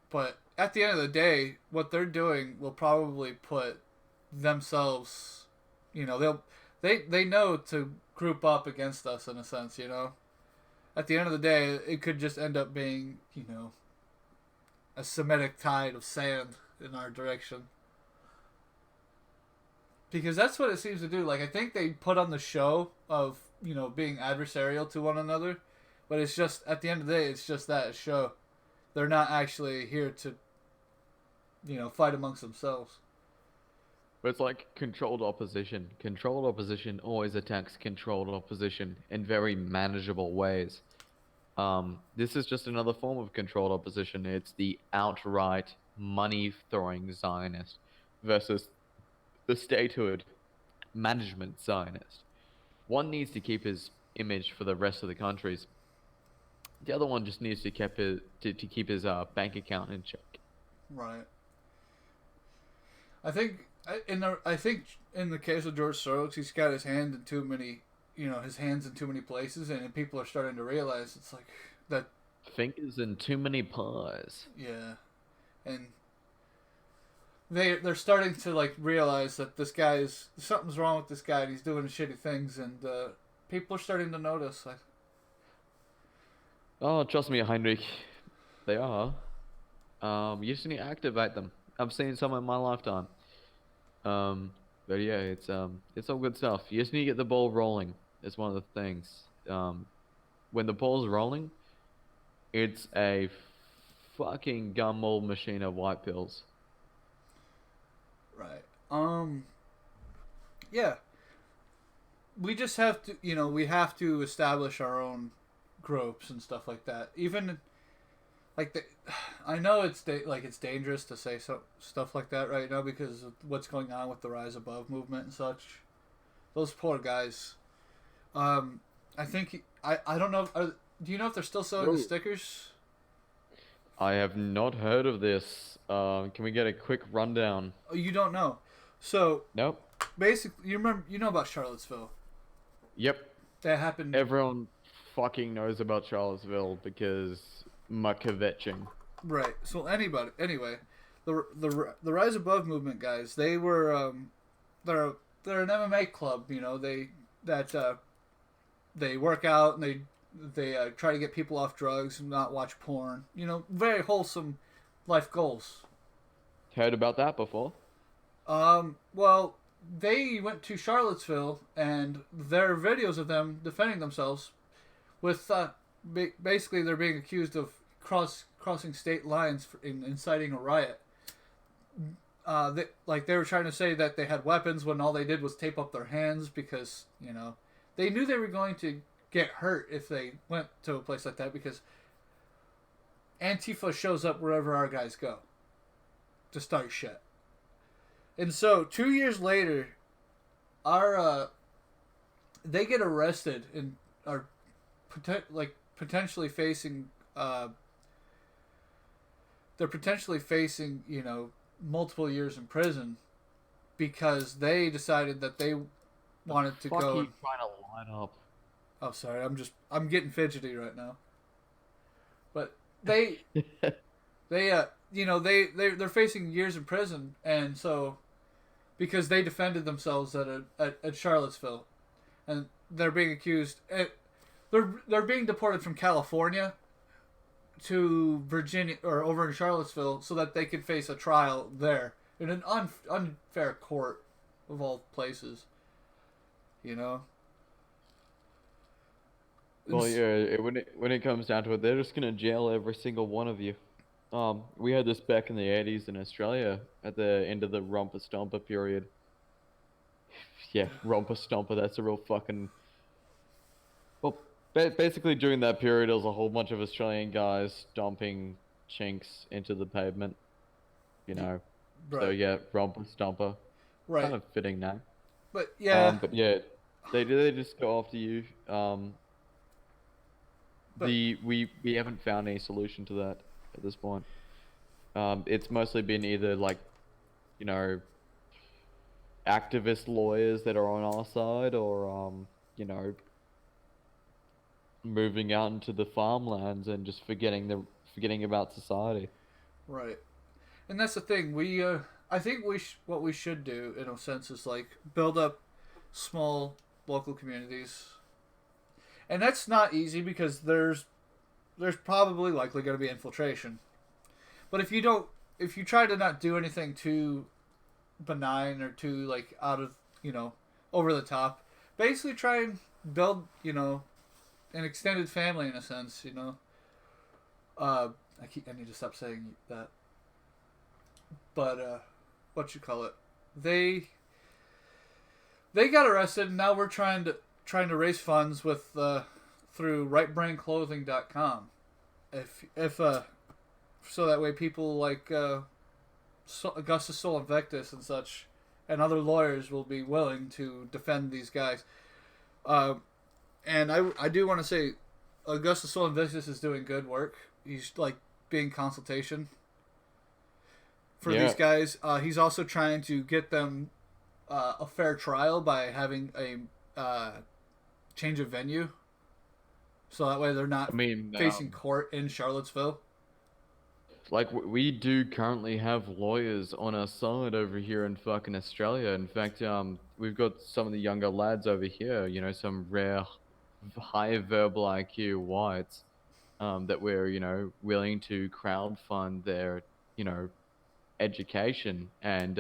but at the end of the day, what they're doing will probably put themselves, they know to group up against us in a sense, At the end of the day, it could just end up being, a Semitic tide of sand in our direction. Because that's what it seems to do. Like, I think they put on the show of, being adversarial to one another. But it's just, at the end of the day, it's just that, a show. They're not actually here to, fight amongst themselves. But it's like controlled opposition. Controlled opposition always attacks controlled opposition in very manageable ways. This is just another form of controlled opposition. It's the outright money-throwing Zionist versus the statehood management Zionist. One needs to keep his image for the rest of the countries. The other one just needs to keep his bank account in check. Right. I think in the case of George Soros, he's got his hand in too many, his hands in too many places, and people are starting to realize it's like that. Fingers in too many pies. Yeah, and they're starting to like realize that something's wrong with this guy, and he's doing shitty things, and people are starting to notice. Oh, trust me, Heinrich. They are. You just need to activate them. I've seen some in my lifetime. But yeah, it's all good stuff. You just need to get the ball rolling. It's one of the things. When the ball's rolling, it's a fucking gumball machine of white pills. Right. Yeah. We just have to, we have to establish our own groups and stuff like that. Even I know it's dangerous to say stuff like that right now because of what's going on with the Rise Above movement and such. Those poor guys. I think I don't know. Do you know if they're still selling the stickers? I have not heard of this. Can we get a quick rundown? Oh, you don't know. So Nope. basically, you know about Charlottesville. Yep. That happened. Everyone fucking knows about Charlottesville because kvetching. Right. So anyway, the Rise Above movement guys, they were they're an MMA club, they work out and they try to get people off drugs and not watch porn. Very wholesome life goals. Heard about that before? Well, they went to Charlottesville and there are videos of them defending themselves with basically they're being accused of crossing state lines in inciting a riot. They were trying to say that they had weapons when all they did was tape up their hands because they knew they were going to get hurt if they went to a place like that because Antifa shows up wherever our guys go to start shit. And so 2 years later, they get arrested and are potentially facing they're potentially facing multiple years in prison because they decided that they wanted to go. Fuck you trying to line up. Oh, sorry. I'm getting fidgety right now. But they're facing years in prison, and so because they defended themselves at Charlottesville, and they're being accused. They're being deported from California to Virginia or over in Charlottesville so that they could face a trial there in an unfair court of all places. Well, yeah, when it comes down to it, they're just gonna jail every single one of you. We had this back in the 80s in Australia at the end of the Romper Stomper period. Yeah, Romper Stomper, that's a real fucking. Well, basically during that period, there was a whole bunch of Australian guys stomping chinks into the pavement, you Y- know. So Right, yeah, Romper Stomper, kind right. of fitting name. But yeah, But yeah, they just go after you. but We haven't found any solution to that at this point. It's mostly been either like, you know, activist lawyers that are on our side, or you know, moving out into the farmlands and just forgetting about society. right. And that's the thing. I think what we should do in a sense is like build up small local communities, and that's not easy because there's probably likely going to be infiltration. But if you try to not do anything too benign or too like out of over the top, basically try and build an extended family in a sense. Uh, I need to stop saying that. But what you call it? They they got arrested, and now we're trying to raise funds with through rightbrainclothing.com. If so that way people like Augustus Sol Invictus and such and other lawyers will be willing to defend these guys. Uh, and I do want to say Augustus Sol Invictus is doing good work. He's like being consultation for these Yeah, guys. He's also trying to get them a fair trial by having a change of venue, so that way they're not I mean, facing court in Charlottesville. like we do currently have lawyers on our side over here in fucking Australia. In fact, we've got some of the younger lads over here. You know, some rare, high verbal IQ whites, that we're willing to crowdfund their you know education and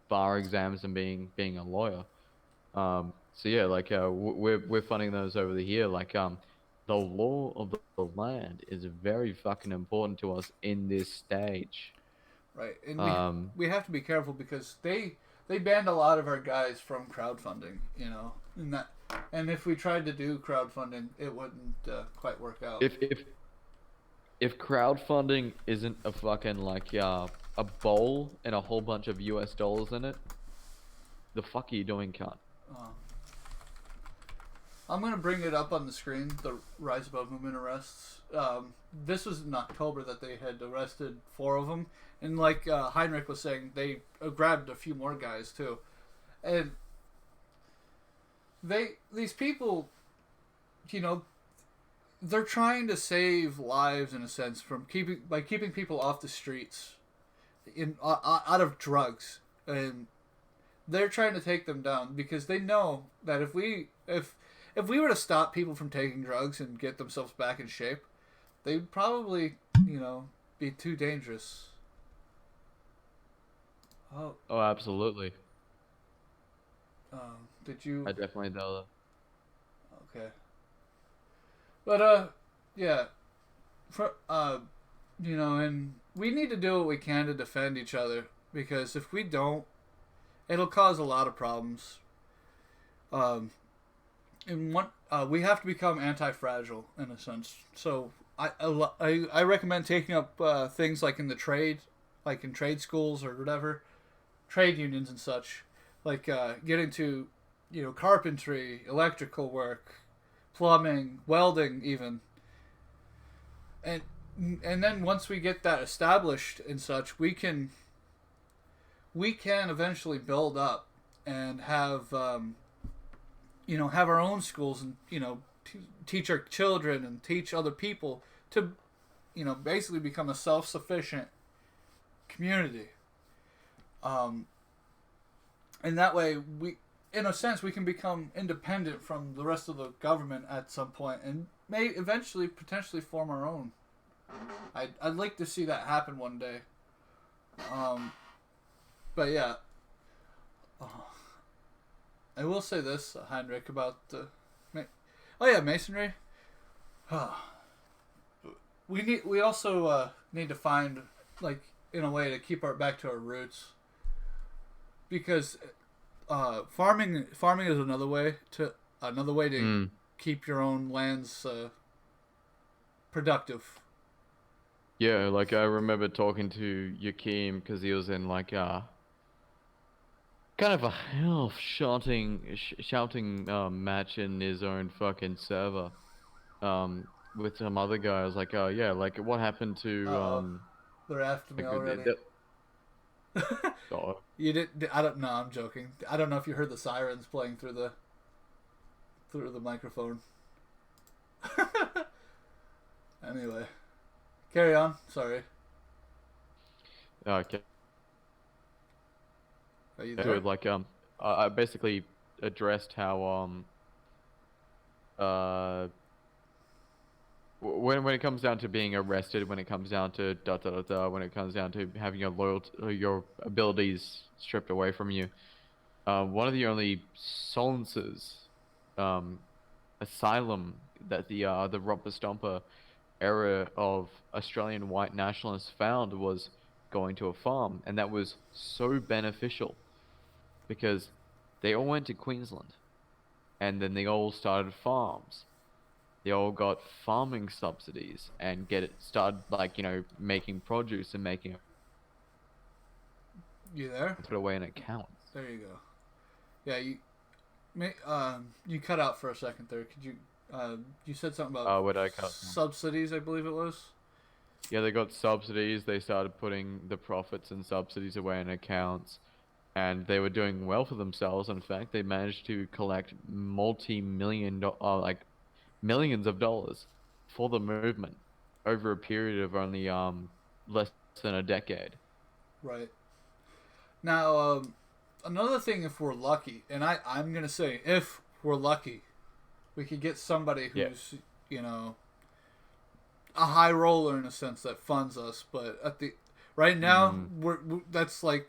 bar exams and being a lawyer. So yeah, like we're funding those over here. Like the law of the land is very fucking important to us in this stage. Right, and Um, we have to be careful because they banned a lot of our guys from crowdfunding. And if we tried to do crowdfunding, it wouldn't quite work out. if crowdfunding isn't a fucking like a bowl and a whole bunch of US dollars in it, the fuck are you doing, cunt? Uh, I'm gonna bring it up on the screen. The Rise Above Movement arrests. This was in October that they had arrested 4 of them, and like Heinrich was saying, they grabbed a few more guys too, and these people, you know, they're trying to save lives in a sense from keeping people off the streets, out of drugs, and they're trying to take them down because they know that if we were to stop people from taking drugs and get themselves back in shape, they'd probably be too dangerous. Oh, Oh, absolutely. did you? I definitely know that. Okay, but yeah, for and we need to do what we can to defend each other because if we don't, it'll cause a lot of problems. Um, and we have to become anti-fragile in a sense. So I recommend taking up things like in the trade, like in trade schools or whatever, trade unions and such, like get into carpentry, electrical work, plumbing, welding even, and then once we get that established and such, we can eventually build up and have our own schools and teach our children and teach other people to basically become a self-sufficient community, and that way we in a sense we can become independent from the rest of the government at some point and may eventually potentially form our own. I'd like to see that happen one day. But yeah, I will say this, Heinrich, about oh yeah, masonry. We also need to find, like, in a way to keep our back to our roots, because farming is another way to Mm. keep your own lands productive. Yeah, like I remember talking to Yakim because he was in like kind of a half shouting match in his own fucking server with some other guy. I was like, oh yeah, like what happened Uh to oh, they're after me like already. oh, You did? I don't know. I'm joking. I don't know if you heard the sirens playing through the microphone. Anyway, carry on. Sorry. okay. Are you To there? it, like I basically addressed how uh when it comes down to being arrested, when it comes down to da da da da, when it comes down to having your loyalty, your abilities stripped away from you, one of the only solaces, um, asylum that the Romper Stomper era of Australian white nationalists found was going to a farm, and that was so beneficial because they all went to Queensland, and then they all started farms. They all got farming subsidies and get it started, like, making produce and making it You there? put away in accounts. There you go. Yeah, you cut out for a second there. Could you you said something about Where did I cut from? subsidies? I believe it was. Yeah, they got subsidies. They started putting the profits and subsidies away in accounts, and they were doing well for themselves. In fact, they managed to collect like millions of dollars for the movement over a period of only less than a decade. Right. Now, another thing, if we're lucky, and I'm gonna say if we're lucky, we could get somebody Yeah. who's, a high roller in a sense that funds us. But right now, Mm. we're that's like,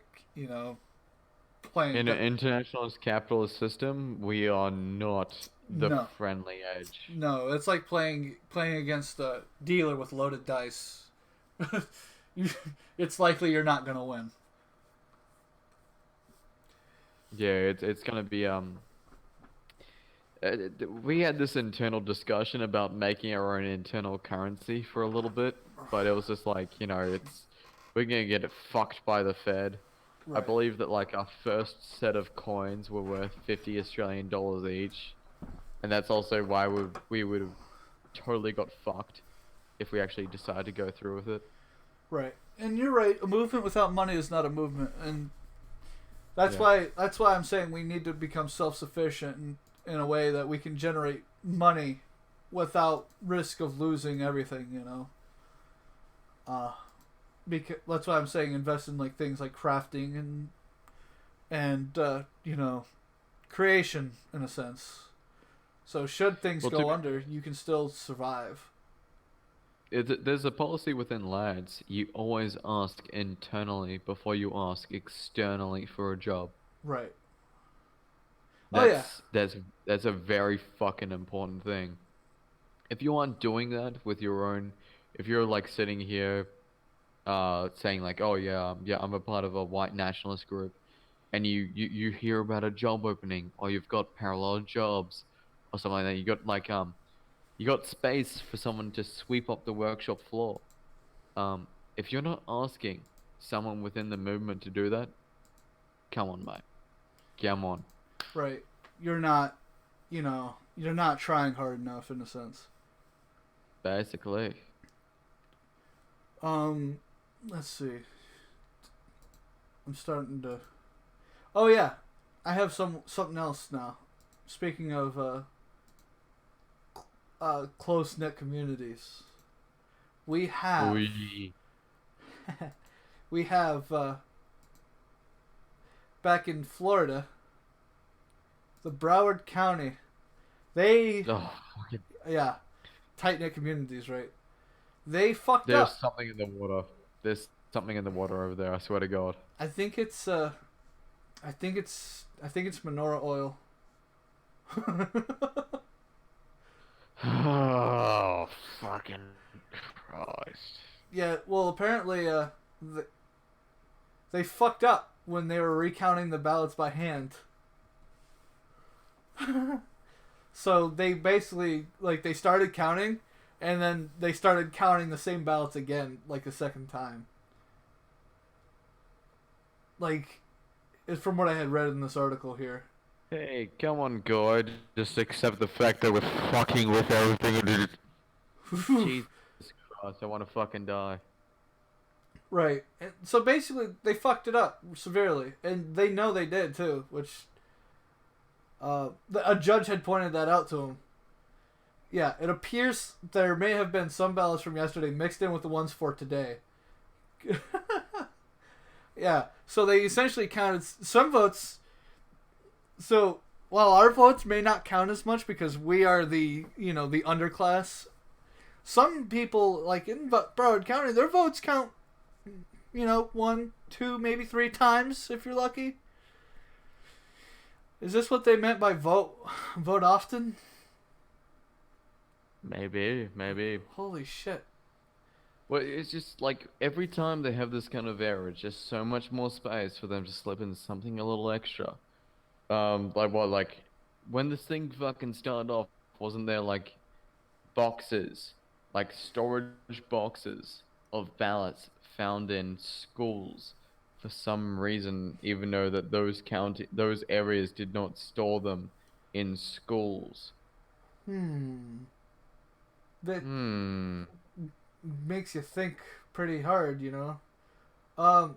playing. In an internationalist capitalist system, we are not the No, friendly edge. no, it's like playing against a dealer with loaded dice. you, it's likely you're not gonna win. Yeah, it's gonna be we had this internal discussion about making our own internal currency for a little bit, but it was just like, we're gonna get it fucked by the Fed. I Right. believe that like our first set of coins were worth 50 Australian dollars each, and that's also why we would have totally got fucked if we actually decided to go through with it. Right. And you're right. A movement without money is not a movement, and Yeah. that's why I'm saying we need to become self-sufficient in a way that we can generate money without risk of losing everything. Because that's why I'm saying invest in like things like crafting and creation in a sense. So should things Well, go under, you can still survive. there's a policy within lads. You always ask internally before you ask externally for a job. Right. Oh yeah. That's a very fucking important thing. If you aren't doing that with your own, if you're like sitting here, saying like, oh yeah, yeah, I'm a part of a white nationalist group, and you hear about a job opening, or you've got parallel jobs, or something like that. You got space for someone to sweep up the workshop floor. Um, if you're not asking someone within the movement to do that, come on, mate, come on. Right. You're not, you're not trying hard enough in a sense. Basically. Let's see. I'm starting to. Oh yeah, I have something else now. Speaking of close knit communities, we have We. we have back in Florida, the Broward County. They Oh, fucking- yeah, tight knit communities, right? They fucked there's up. something in the water. There's something in the water over there. I swear to God. I think it's I think it's menorah oil. Oh, fucking Christ. Yeah, well, apparently, they fucked up when they were recounting the ballots by hand. So they basically, like, they started counting, and then they started counting the same ballots again, like, a second time. Like, it's from what I had read in this article here. Hey, come on, God. Just accept the fact that we're fucking with everything. Jesus Christ, I want to fucking die. Right. And so basically, they fucked it up severely, and they know they did too. Which a judge had pointed that out to him. Yeah, it appears there may have been some ballots from yesterday mixed in with the ones for today. Yeah, so they essentially counted some votes. So while our votes may not count as much because we are the the underclass, some people like in Broward County, their votes count. 1, 2, maybe 3 times if you're lucky. Is this what they meant by vote often? Maybe. Holy shit. Well, it's just like every time they have this kind of error, it's just so much more space for them to slip in something a little extra. Like what, like when this thing fucking started off, wasn't there like boxes, like storage boxes of ballots found in schools for some reason, even though that those areas did not store them in schools. That Hmm. makes you think pretty hard, Oy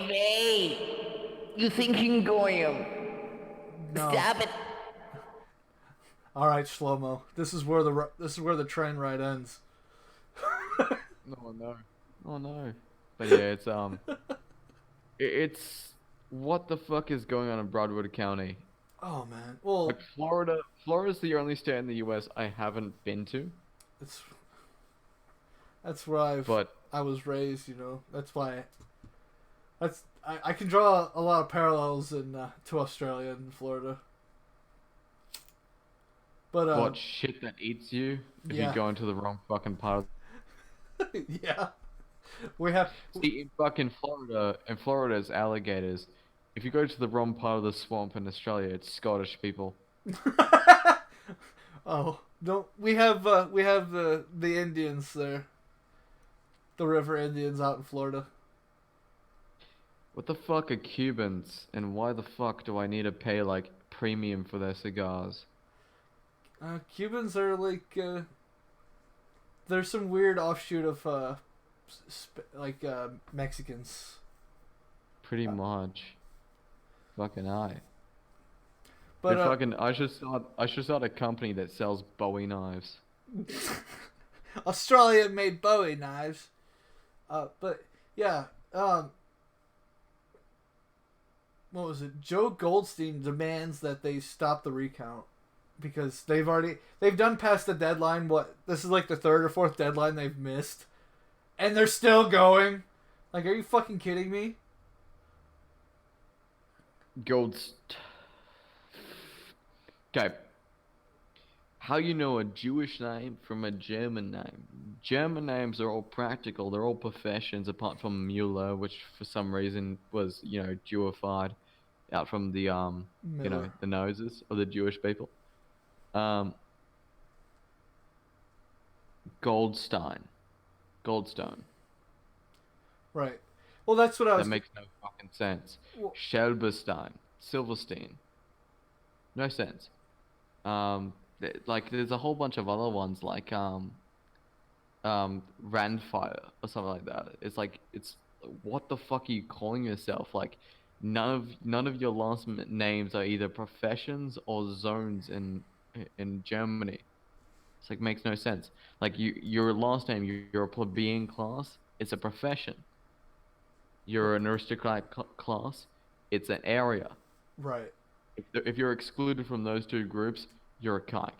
vey! You thinking, Goyim? No. Stop it! All right, Shlomo. This is where the train ride ends. Oh no. Oh no. But yeah, it's what the fuck is going on in Broadwood County? Oh man. Well, Like Florida's the only state in the US I haven't been to, it's that's where but I was raised. That's why. I can draw a lot of parallels to Australia and Florida. But what shit that eats you if yeah. you go into the wrong fucking part of Yeah, we have. See, in Florida's alligators. If you go to the wrong part of the swamp in Australia, it's Scottish people. Oh, don't we have the Indians there, the river Indians out in Florida. What the fuck are Cubans, and why the fuck do I need to pay like premium for their cigars? Cubans are like there's some weird offshoot of Mexicans. Pretty much. Fucking I. But I should start a company that sells Bowie knives. Australia made Bowie knives. But yeah, what was it? Joe Goldstein demands that they stop the recount because they've done past the deadline. This is like the 3rd or 4th deadline they've missed, and they're still going. Like, are you fucking kidding me? Okay. How you know a Jewish name from a German name? German names are all practical. They're all professions, apart from Mueller, which for some reason was Jewified out from the Miller. the noses of the Jewish people. Goldstone. Right. Well, that's what I was. That makes no fucking sense. Well, Shelberstein, Silverstein. No sense. There's a whole bunch of other ones like Randfire or something like that. It's what the fuck are you calling yourself? Like none of your last names are either professions or zones in Germany. It's like makes no sense. Like your last name, you're a plebeian class. It's a profession. You're an aristocratic class. It's an area. right. If you're excluded from those two groups, you're a kike.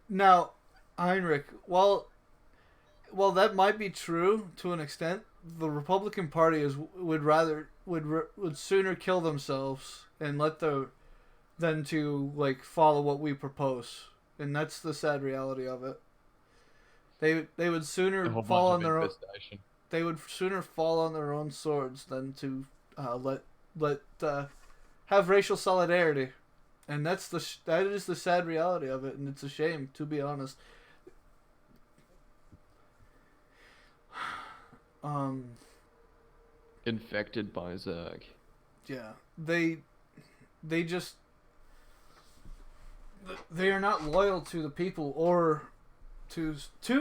Now, Heinrich, while that might be true to an extent, the Republican Party would sooner kill themselves and than to like follow what we propose. and that's the sad reality of it. They would A sooner whole fall bunch on of their own. infestation. They would sooner fall on their own swords than to let have racial solidarity, and that is the sad reality of it, and it's a shame, to be honest. Infected by Zerg. Yeah, they just they are not loyal to the people or to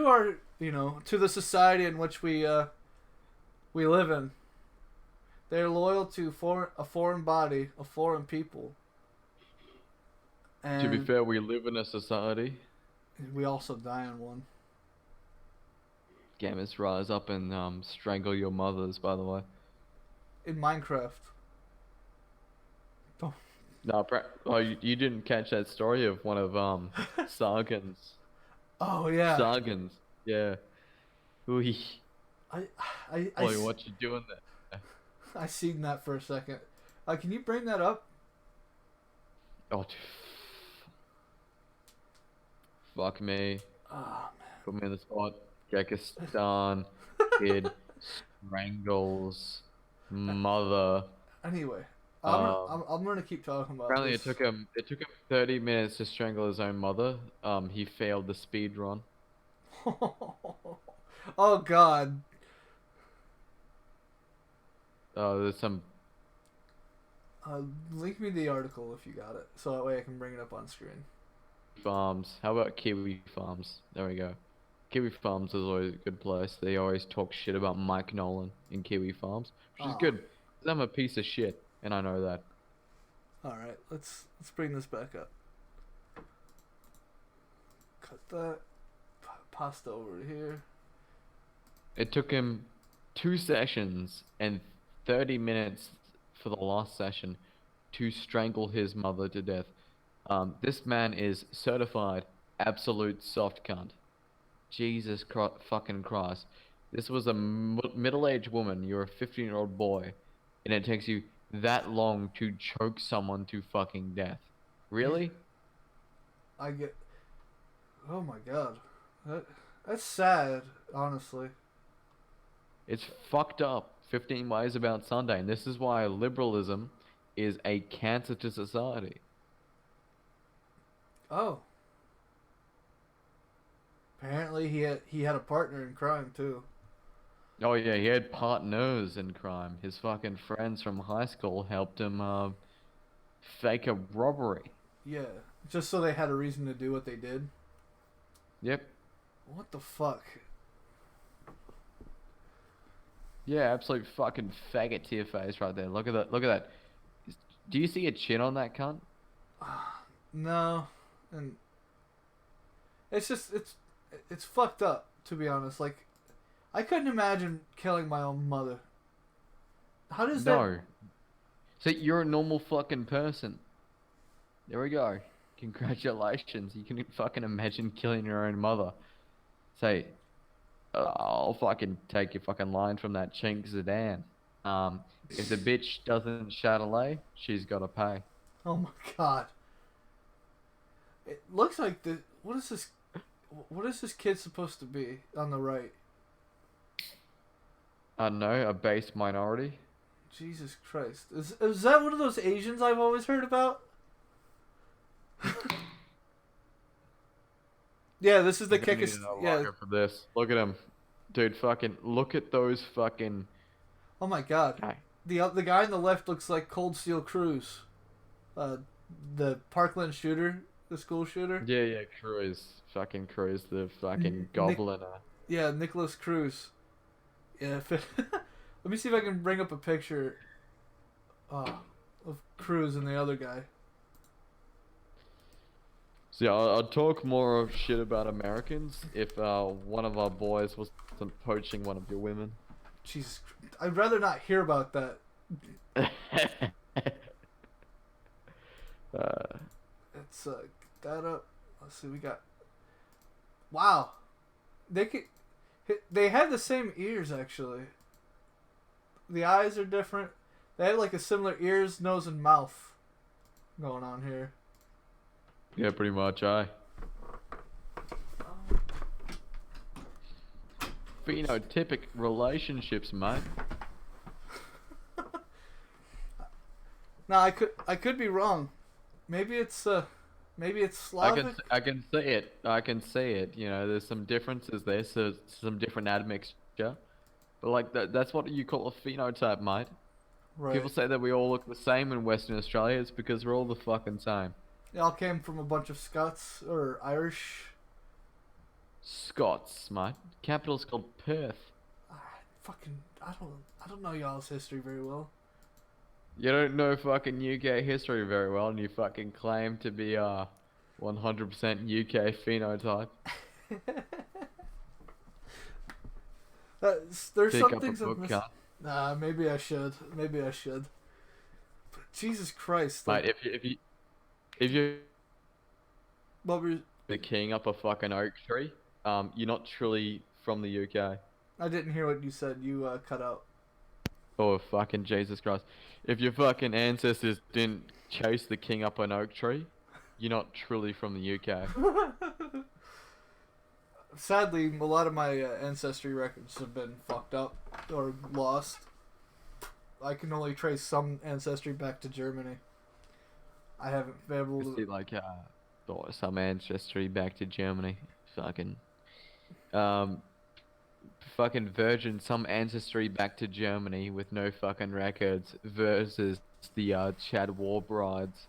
our to the society in which we live in. They're loyal to a foreign body, a foreign people. And To be fair, we live in a society. we also die in one. Gamers rise up and strangle your mothers, by the way. In Minecraft. Don't. No, you didn't catch that story of one of Sargon's. Oh yeah. Sargon's, yeah. Ooh. I Boy, what you doing there? I seen that for a second. Can you bring that up? Oh, fuck me. Oh Put me in the spot. Gekistan kid strangles mother. man. Anyway, Um, I'm gonna keep talking about Apparently, this. it took him 30 minutes to strangle his own mother. He failed the speed run. Oh God. There's some. Link me the article if you got it, so that way I can bring it up on screen. Farms. How about Kiwi Farms? There we go. Kiwi Farms is always a good place. They always talk shit about Mike Nolan in Kiwi Farms, which is Oh. good. 'Cause I'm a piece of shit, and I know that. All right, let's bring this back up. Cut that. Pasta over here. It took him 2 sessions and 30 minutes for the last session to strangle his mother to death. This man is certified absolute soft cunt. Jesus fucking Christ. This was a middle-aged woman. You're a 15-year-old boy, and it takes you that long to choke someone to fucking death. Really? I get. Oh my God, that's sad. Honestly. It's fucked up. 15 Ways About Sunday, and this is why liberalism is a cancer to society. Oh. Apparently he had a partner in crime too. Oh yeah, he had partners in crime. His fucking friends from high school helped him fake a robbery. Yeah, just so they had a reason to do what they did. Yep. What the fuck? Yeah, absolute fucking faggot to your face right there. Look at that. Look at that. Do you see a chin on that cunt? No, and it's just it's fucked up, to be honest. Like, I couldn't imagine killing my own mother. How does that? No. So you're a normal fucking person. There we go. Congratulations. You can fucking imagine killing your own mother. Say, I'll fucking take your fucking line from that chink Zidane. If the bitch doesn't Chatelet, she's gotta pay. Oh my God. It looks like the what is this? What is this kid supposed to be on the right? I don't know, a base minority. Jesus Christ. Is that one of those Asians I've always heard about? Yeah, this is the I'm gonna need kickest. an Yeah. unlocker for this. Look at him. Dude, fucking, look at those fucking... Oh my God. Guy. The guy on the left looks like Cold Steel Cruz. The Parkland shooter, the school shooter. Yeah, Cruz. Fucking Cruz, the fucking Nick- goblin. Yeah, Nicholas Cruz. Yeah. Let me see if I can bring up a picture of Cruz and the other guy. So yeah, I'd talk more shit about Americans if one of our boys wasn't poaching one of your women. Jesus, I'd rather not hear about that. Let's get that up. Let's see, we got. Wow, they have the same ears actually. The eyes are different. They have like a similar ears, nose, and mouth going on here. Yeah, pretty much, aye. phenotypic relationships, mate. Now I could be wrong. Maybe it's Slavic. I can see it. I can see it. You know, there's some differences there, so some different admixture. But like that's what you call a phenotype, mate. Right. People say that we all look the same in Western Australia. It's because we're all the fucking same. Y'all came from a bunch of Scots or Irish. Scots, mate. Capital's called Perth. I don't know y'all's history very well. You don't know fucking UK history very well, and you fucking claim to be 100% UK phenotype. There's Pick some up a things book, I've cunt. Nah, maybe I should. Maybe I should. But Jesus Christ! Mate, Like, if you what were the king up a fucking oak tree, you're not truly from the UK. I didn't hear what you said. You cut out. Oh fucking Jesus Christ! If your fucking ancestors didn't chase the king up an oak tree, you're not truly from the UK. Sadly, a lot of my ancestry records have been fucked up or lost. I can only trace some ancestry back to Germany. I haven't been able See, to. like, some ancestry back to Germany. Fucking virgin, some ancestry back to Germany with no fucking records versus the Chad War brides.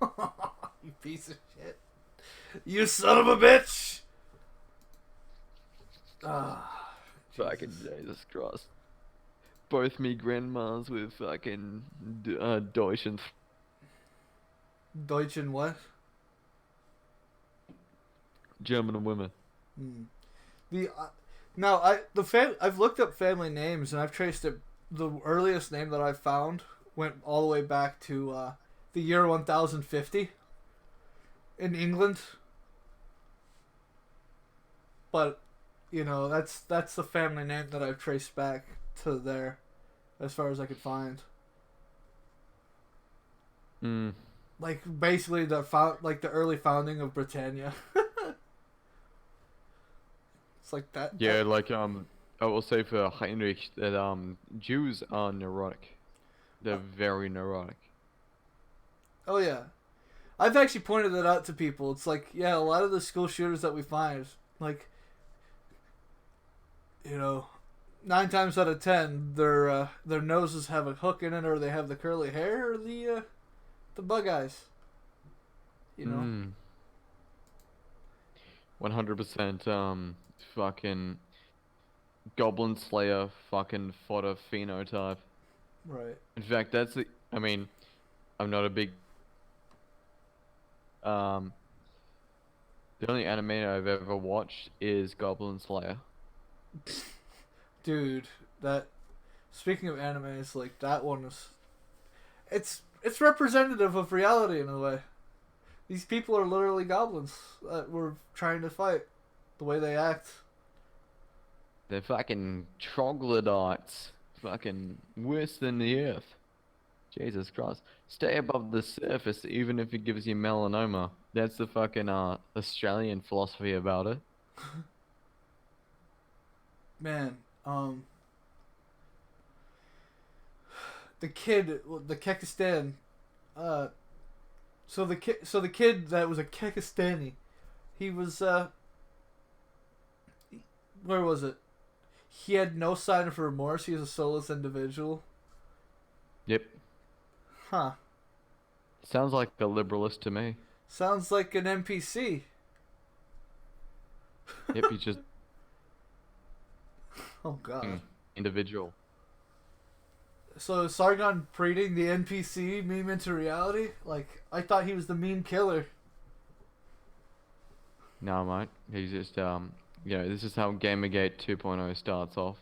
You piece of shit. You son of a bitch! Ah, Fucking Jesus Christ. Both me grandmas with fucking Deutschen. Deutschen what? German women. The I've looked up family names and I've traced it. The earliest name that I found went all the way back to the year 1050 in England. But you know that's the family name that I've traced back to there, as far as I could find. Like basically the early founding of Britannia. It's like that. Yeah, like I will say for Heinrich that Jews are neurotic. They're very neurotic. Oh yeah, I've actually pointed that out to people. It's like, yeah, a lot of the school shooters that we find, like, you know, 9 times out of 10, their noses have a hook in it, or they have the curly hair, or the bug eyes. You know. 100% fucking Goblin Slayer fucking fodder phenotype. Right. In fact, I mean, I'm not a big the only anime I've ever watched is Goblin Slayer. Dude, speaking of animes, like that one is, it's representative of reality in a way. These people are literally goblins that we're trying to fight. The way they act. They're fucking troglodytes. Fucking worse than the earth. Jesus Christ. Stay above the surface even if it gives you melanoma. That's the fucking Australian philosophy about it. Man, the Kekistan, so the kid that was a Kekistani, he was where was it? He had no sign of remorse. He was a soulless individual. Yep. Huh. Sounds like a liberalist to me. Sounds like an NPC. Yep, he's just Oh god. individual. So is Sargon breeding the NPC meme into reality? Like, I thought he was the meme killer. No, mate. He's just this is how Gamergate 2.0 starts off.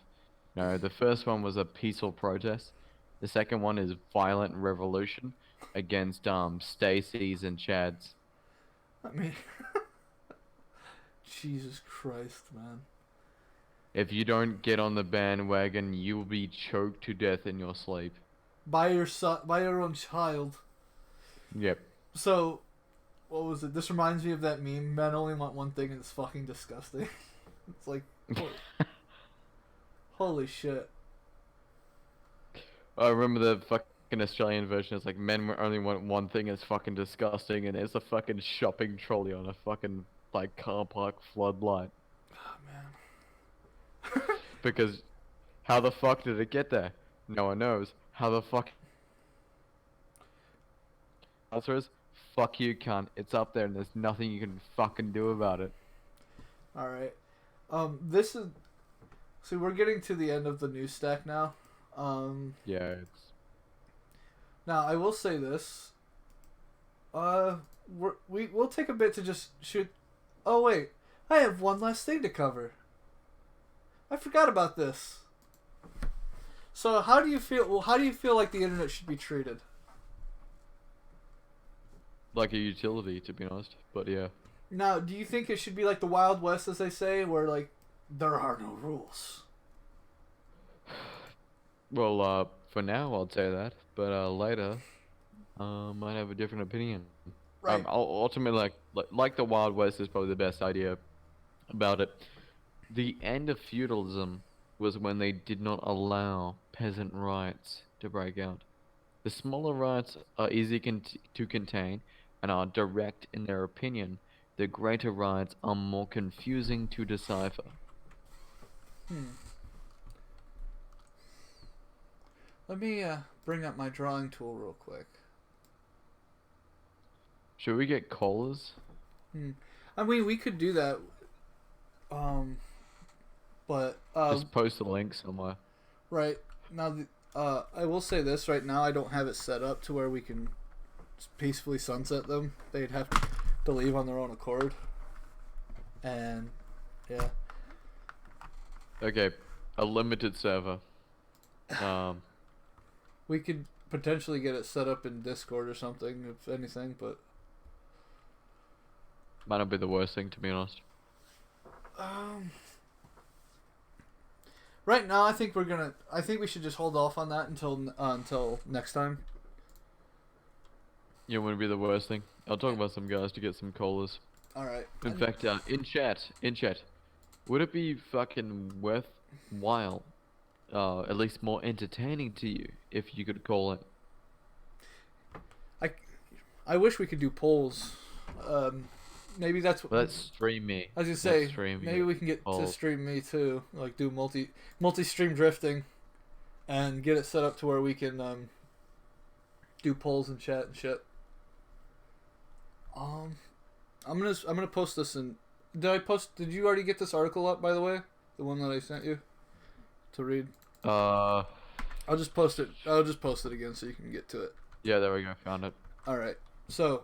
No, the first one was a peaceful protest. The second one is violent revolution against Stacy's and Chad's. I mean, Jesus Christ, man. If you don't get on the bandwagon, you will be choked to death in your sleep. By your own child. Yep. So, what was it? This reminds me of that meme. Men only want one thing, and it's fucking disgusting. It's like, Holy shit. I remember the fucking Australian version. It's like men only want one thing. It's fucking disgusting, and it's a fucking shopping trolley on a fucking like car park floodlight. Oh, man. Because how the fuck did it get there? No one knows. How the fuck? Answer is fuck you, cunt. It's up there, and there's nothing you can fucking do about it. All right. This is. See, we're getting to the end of the news stack now. Yeah, it's Now I will say this. We'll take a bit to just shoot. Oh wait, I have one last thing to cover. I forgot about this. So how do you feel? Well, how do you feel like the internet should be treated? like a utility, to be honest. But yeah. Now, do you think it should be like the Wild West, as they say, where like there are no rules? Well, for now I'll say that, but later, might have a different opinion. Right. Ultimately, like the Wild West is probably the best idea about it. The end of feudalism was when they did not allow peasant rights to break out. The smaller rights are easy to contain and are direct in their opinion. The greater rights are more confusing to decipher. Let me bring up my drawing tool real quick. Should we get collars? I mean, we could do that. But Just post a link somewhere. right now, I will say this right now. I don't have it set up to where we can just peacefully sunset them. They'd have to leave on their own accord. And yeah, Okay, a limited server. we could potentially get it set up in Discord or something, if anything. But Might not be the worst thing, to be honest. right now, I think we should just hold off on that until next time. You know, wouldn't be the worst thing. I'll talk about some guys to get some collars. All right. In fact, in chat, would it be fucking worthwhile, at least more entertaining to you, if you could call it? I wish we could do polls. Maybe that's what. Let's stream me. I was gonna say, maybe we can get to stream me too, like do multi-stream drifting, and get it set up to where we can do polls and chat and shit. I'm gonna post this in. Did you already get this article up, by the way? The one that I sent you to read. I'll just post it. I'll just post it again so you can get to it. Yeah, there we go. Found it. All right. So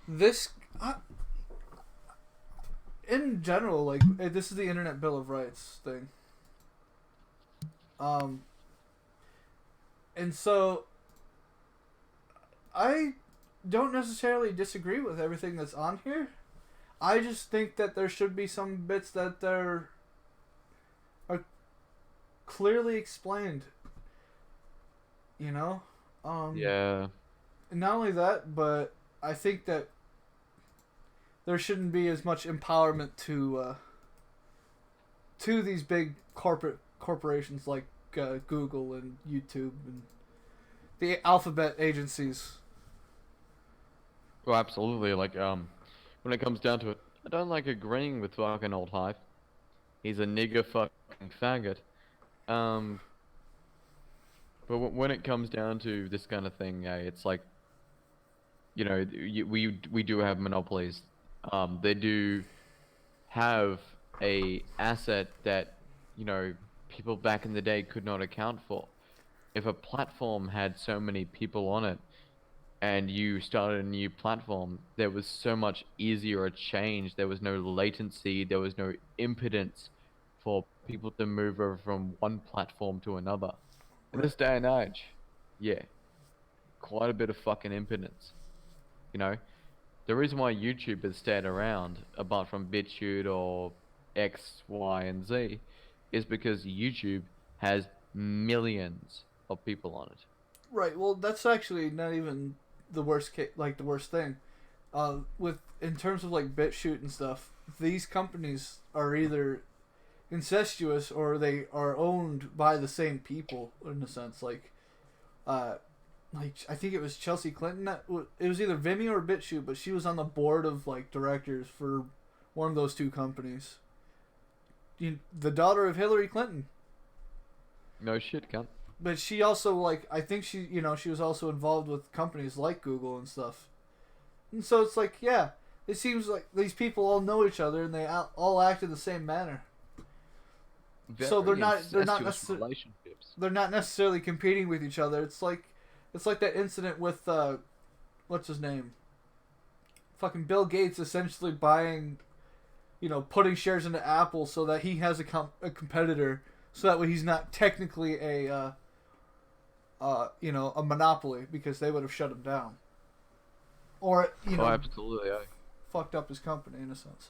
this. In general, like this is the Internet Bill of Rights thing. And so I don't necessarily disagree with everything that's on here. I just think that there should be some bits that are clearly explained. You know? Yeah. And not only that, but I think that there shouldn't be as much empowerment to these big corporations like Google and YouTube and the alphabet agencies. Well, absolutely. Like, when it comes down to it, I don't like agreeing with fucking old Hive. He's a nigger fucking faggot. But when it comes down to this kind of thing, it's like, you know, we do have monopolies. They do have a asset that, you know, people back in the day could not account for. If a platform had so many people on it, and you started a new platform, there was so much easier a change. There was no latency. There was no impedance for people to move over from one platform to another. In this day and age, yeah, quite a bit of fucking impedance. You know, the reason why YouTube has stayed around, apart from BitChute or X, Y, and Z, is because YouTube has millions of people on it. Right. Well, that's actually not even the worst case, like the worst thing. In terms of like BitChute and stuff, these companies are either incestuous or they are owned by the same people in a sense. Like I think it was Chelsea Clinton. It was either Vimeo or BitChute, but she was on the board of like directors for one of those two companies. The daughter of Hillary Clinton. No shit, cunt. But she also like I think she she was also involved with companies like Google and stuff. And so it's like it seems like these people all know each other and they all act in the same manner. So they're not relationships. They're not necessarily competing with each other. It's like that incident with what's his name? Fucking Bill Gates essentially buying, putting shares into Apple so that he has a competitor, so that way he's not technically a monopoly because they would have shut him down. Or absolutely, fucked up his company in a sense.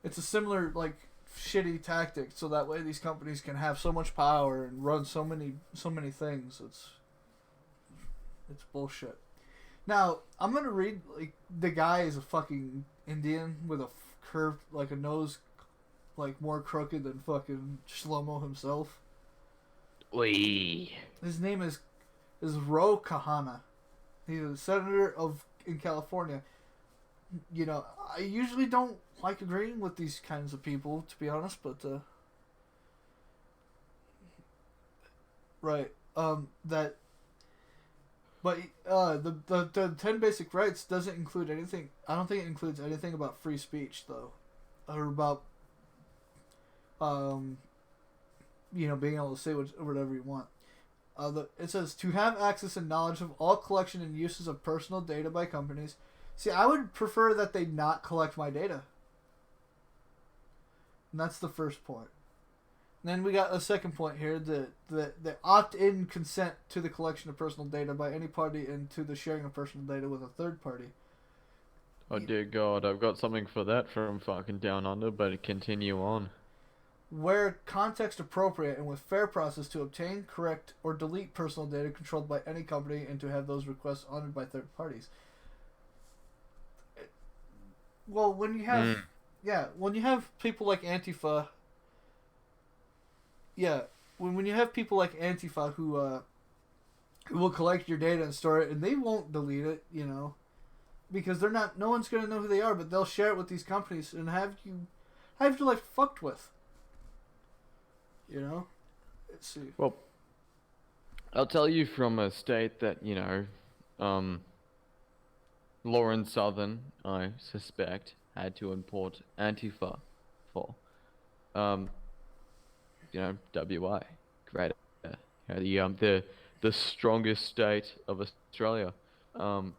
It's a similar like shitty tactic, so that way these companies can have so much power and run so many things. It's bullshit. Now I'm gonna read like the guy is a fucking Indian with a curved like a nose like more crooked than fucking Shlomo himself. Oi. His name is Ro Kahana. He's a senator in California. I usually don't like agreeing with these kinds of people, to be honest, but right. The 10 basic rights doesn't include anything. I don't think it includes anything about free speech though, or about being able to say whatever you want. It says to have access and knowledge of all collection and uses of personal data by companies. See, I would prefer that they not collect my data. And that's the first point. And then we got a second point here, the opt-in consent to the collection of personal data by any party and to the sharing of personal data with a third party. Oh dear God, I've got something for that from fucking Down Under, but continue on. Where context appropriate and with fair process to obtain, correct, or delete personal data controlled by any company and to have those requests honored by third parties. Well, when you have people like Antifa, when you have people like Antifa who will collect your data and store it, and they won't delete it, because no one's gonna know who they are, but they'll share it with these companies and have you like fucked with. Let's see. Well, I'll tell you from a state that Lauren Southern, I suspect, had to import Antifa for. WA, great, the strongest state of Australia. And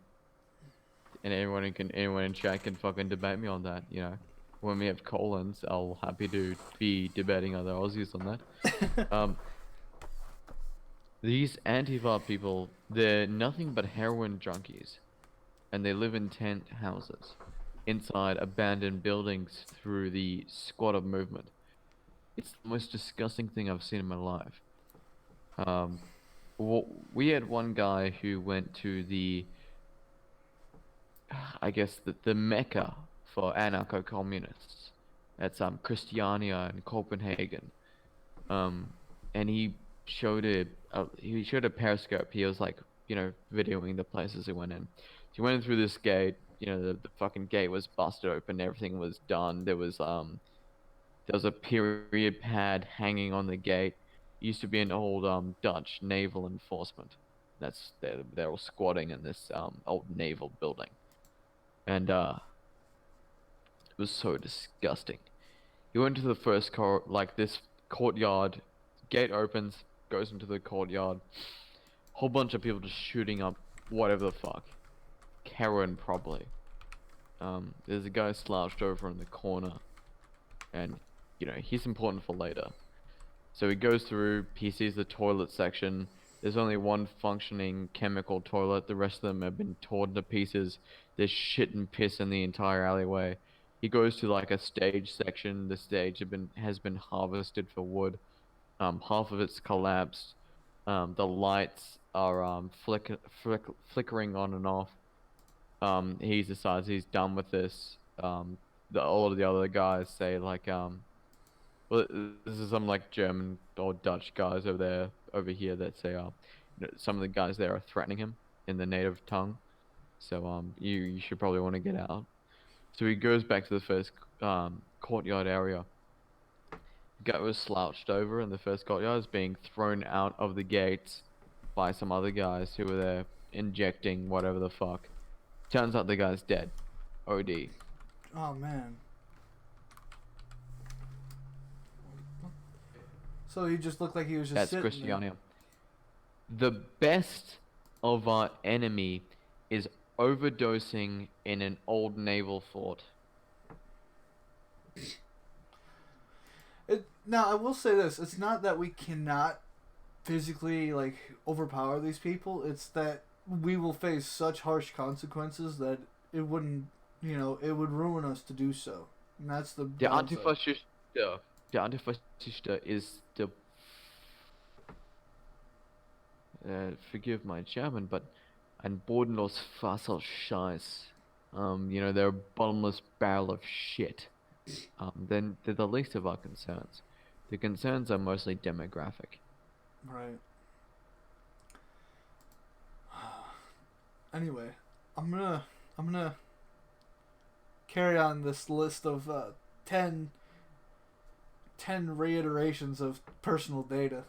anyone in chat can fucking debate me on that. When we have colons, I'll happy to be debating other Aussies on that. These Antifa people, they're nothing but heroin junkies. And they live in tent houses inside abandoned buildings through the squatter movement. It's the most disgusting thing I've seen in my life. We had one guy who went to the Mecca for anarcho-communists. That's Christiania in Copenhagen. And he showed a periscope. He was like, videoing the places he went in. He went in through this gate. The fucking gate was busted open. Everything was done. There was a period pad hanging on the gate. It used to be an old Dutch naval enforcement. They're all squatting in this old naval building, and it was so disgusting. You went to the first this courtyard. Gate opens, goes into the courtyard. Whole bunch of people just shooting up whatever the fuck. Heroin probably. There's a guy slouched over in the corner, and he's important for later. So he goes through, he sees the toilet section. There's only one functioning chemical toilet. The rest of them have been torn to pieces. There's shit and piss in the entire alleyway. He goes to like a stage section. The stage has been harvested for wood. Half of it's collapsed. The lights are flickering on and off. He decides he's done with this. All of the other guys say like, Well, this is some like German or Dutch guys over here that say, some of the guys there are threatening him in the native tongue. So you should probably want to get out. So he goes back to the first courtyard area. The guy was slouched over in the first courtyard is being thrown out of the gates by some other guys who were there injecting whatever the fuck. Turns out the guy's dead. OD. Oh man. So he just looked like he was just That's sitting Christiania. The best of our enemy is overdosing in an old naval fort. Now I will say this: it's not that we cannot physically like overpower these people. It's that we will face such harsh consequences that it wouldn't, it would ruin us to do so. And that's the Der downside. Antifaschista is the forgive my German, but ein bodenlos Wasser Scheiß. They're a bottomless barrel of shit. Then they're the least of our concerns. The concerns are mostly demographic. Right. Anyway, I'm gonna carry on this list of 10 reiterations of personal data.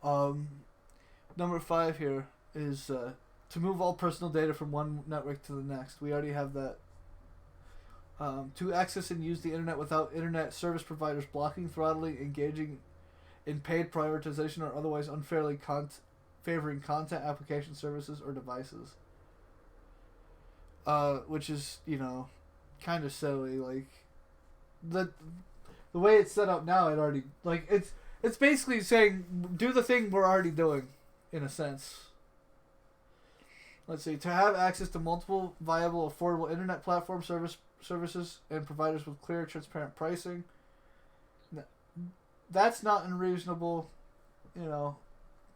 Number 5 here is to move all personal data from one network to the next. We already have that. To access and use the internet without internet service providers blocking, throttling, engaging in paid prioritization, or otherwise unfairly favoring content, application, services, or devices. Which is, kind of silly. Like, the way it's set up now, it already, like, it's basically saying, do the thing we're already doing, in a sense. Let's see. To have access to multiple viable, affordable internet platform services and providers with clear, transparent pricing. That's not unreasonable,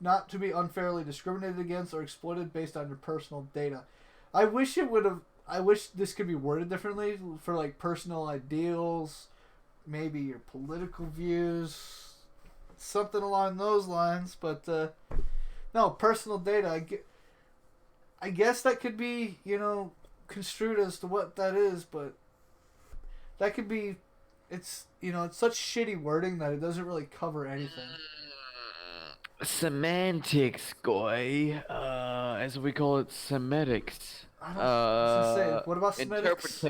not to be unfairly discriminated against or exploited based on your personal data. I wish this could be worded differently for like personal ideals, maybe your political views, something along those lines. But no, personal data. I guess that could be, construed as to what that is, but that could be, it's such shitty wording that it doesn't really cover anything. Semantics, guy. As we call it, semetics. I was gonna say, what about semetics?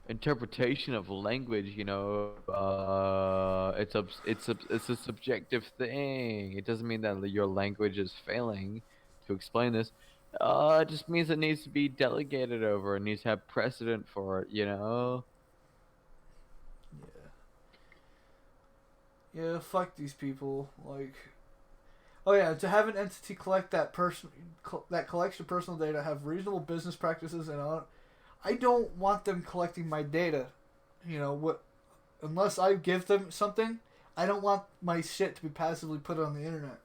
Interpretation of language. It's a subjective thing. It doesn't mean that your language is failing to explain this. It just means it needs to be delegated over. It needs to have precedent for it. Yeah, fuck these people. Like, oh yeah, to have an entity collect that collects your personal data, have reasonable business practices, and I don't want them collecting my data. Unless I give them something, I don't want my shit to be passively put on the internet.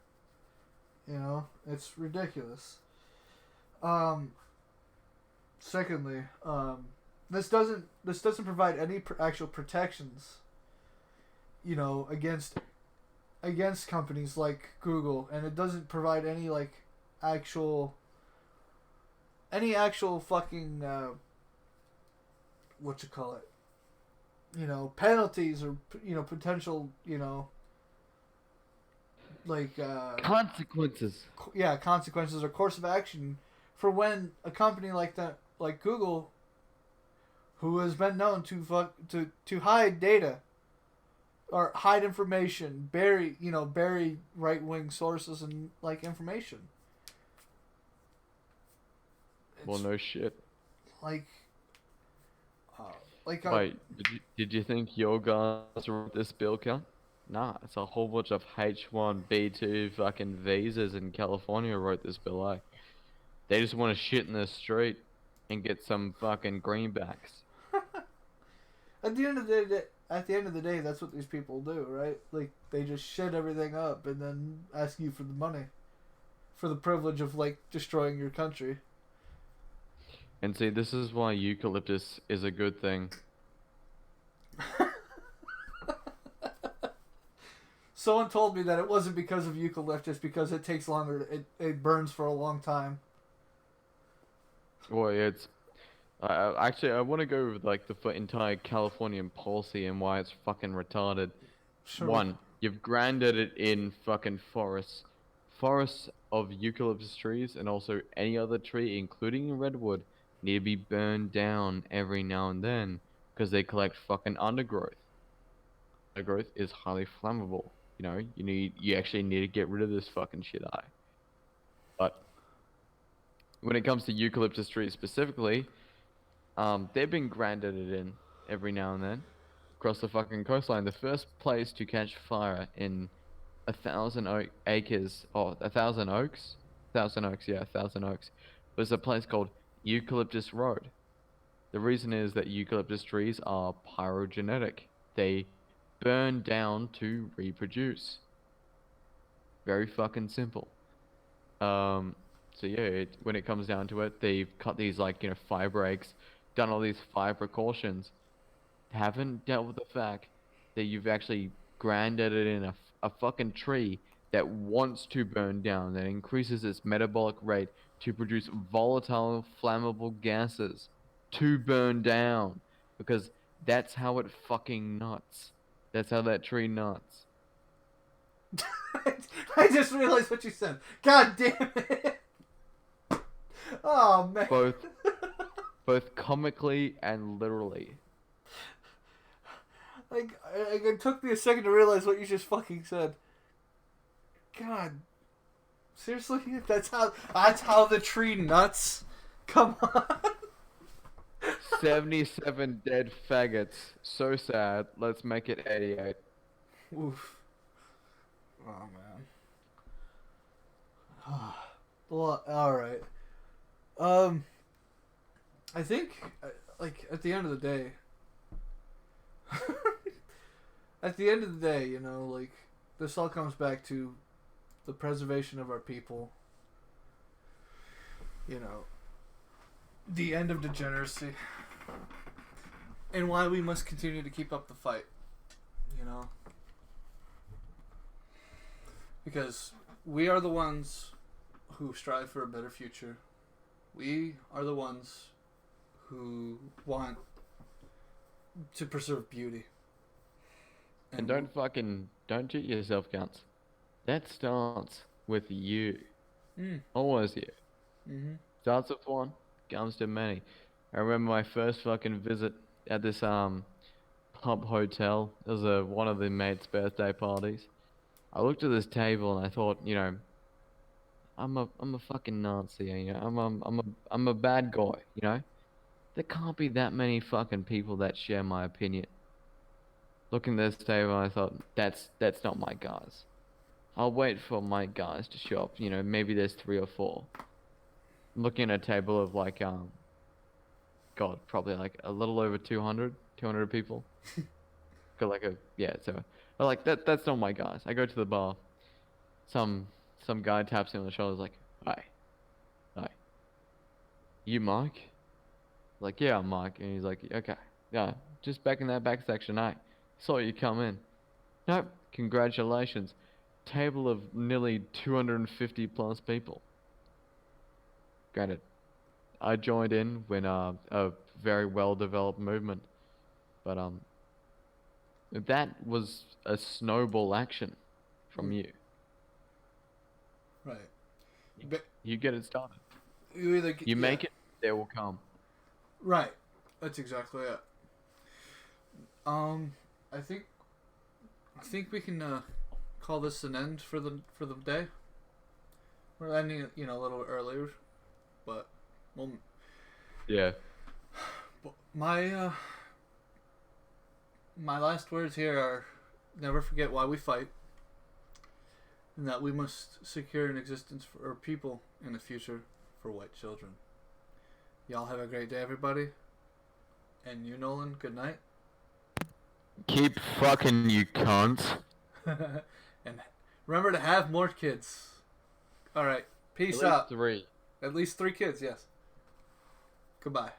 It's ridiculous. Secondly, this doesn't provide any actual protections. Against companies like Google, and it doesn't provide any actual fucking penalties or potential consequences. Consequences or course of action for when a company like that, like Google, who has been known to hide data or hide information, bury right-wing sources and information. Well, no shit. Wait, did you think your guys wrote this bill, Count? Nah, it's a whole bunch of H1B2 fucking visas in California wrote this bill, They just want to shit in the street and get some fucking greenbacks. At the end of the day, that's what these people do, right? Like, they just shit everything up and then ask you for the money, for the privilege of destroying your country. And see, this is why eucalyptus is a good thing. Someone told me that it wasn't because of eucalyptus, because it takes longer. It burns for a long time. Well, it's actually I want to go with like the entire Californian policy and why it's fucking retarded. Sure. One, you've grounded it in fucking forests of eucalyptus trees and also any other tree, including redwood, need to be burned down every now and then because they collect fucking undergrowth. Undergrowth is highly flammable. You know, you actually need to get rid of this fucking shit. But when it comes to eucalyptus trees specifically, they've been grounded it in every now and then across the fucking coastline. The first place to catch fire in 1,000 acres, or 1,000 oaks, 1,000 oaks, yeah, 1,000 oaks, was a place called Eucalyptus Road. The reason is that eucalyptus trees are pyrogenetic. They burn down to reproduce. Very fucking simple. So yeah, when it comes down to it, they've cut these like, fire breaks, done all these fire precautions, haven't dealt with the fact that you've actually grounded it in a fucking tree that wants to burn down, that increases its metabolic rate to produce volatile, flammable gases to burn down, because that's how it fucking nuts. That's how that tree nuts. I just realized what you said. God damn it. Oh, man. Both comically and literally. Like, it took me a second to realize what you just fucking said. God. Seriously? That's how the tree nuts? Come on. 77 dead faggots. So sad. Let's make it 88. Oof. Oh, man. Well, alright. I think, like, at the end of the day... At the end of the day, like, this all comes back to the preservation of our people. The end of degeneracy. And why we must continue to keep up the fight. Because we are the ones who strive for a better future. We are the ones who want to preserve beauty. And don't cheat yourself, cunts. That starts with you. Always you. Mm-hmm. Starts with one, comes to many. I remember my first fucking visit at this pub hotel. It was one of the mates' birthday parties. I looked at this table and I thought, I'm a fucking Nazi. I'm a bad guy. There can't be that many fucking people that share my opinion. Looking at this table, I thought, that's not my guys. I'll wait for my guys to show up. Maybe there's 3 or 4. Looking at a table of like, God, probably like a little over 200 people. Got like so, but like that's not my guys. I go to the bar. Some guy taps me on the shoulder, like, hi, you Mike? Like, yeah, I'm Mike. And he's like, okay, yeah, just back in that back section, saw you come in. Nope, congratulations. Table of nearly 250 plus people. Granted, I joined in when a very well developed movement, but that was a snowball action from you. Right. You get it started. You make it, they will come. Right. That's exactly it. I think we can call this an end for the day. We're ending it, a little earlier, but yeah. My last words here are: never forget why we fight, and that we must secure an existence for our people in the future for white children. Y'all have a great day, everybody. And you, Nolan, good night. Keep fucking, you cunts. And remember to have more kids. Alright, peace At least out. 3. At least 3 kids, yes. Goodbye.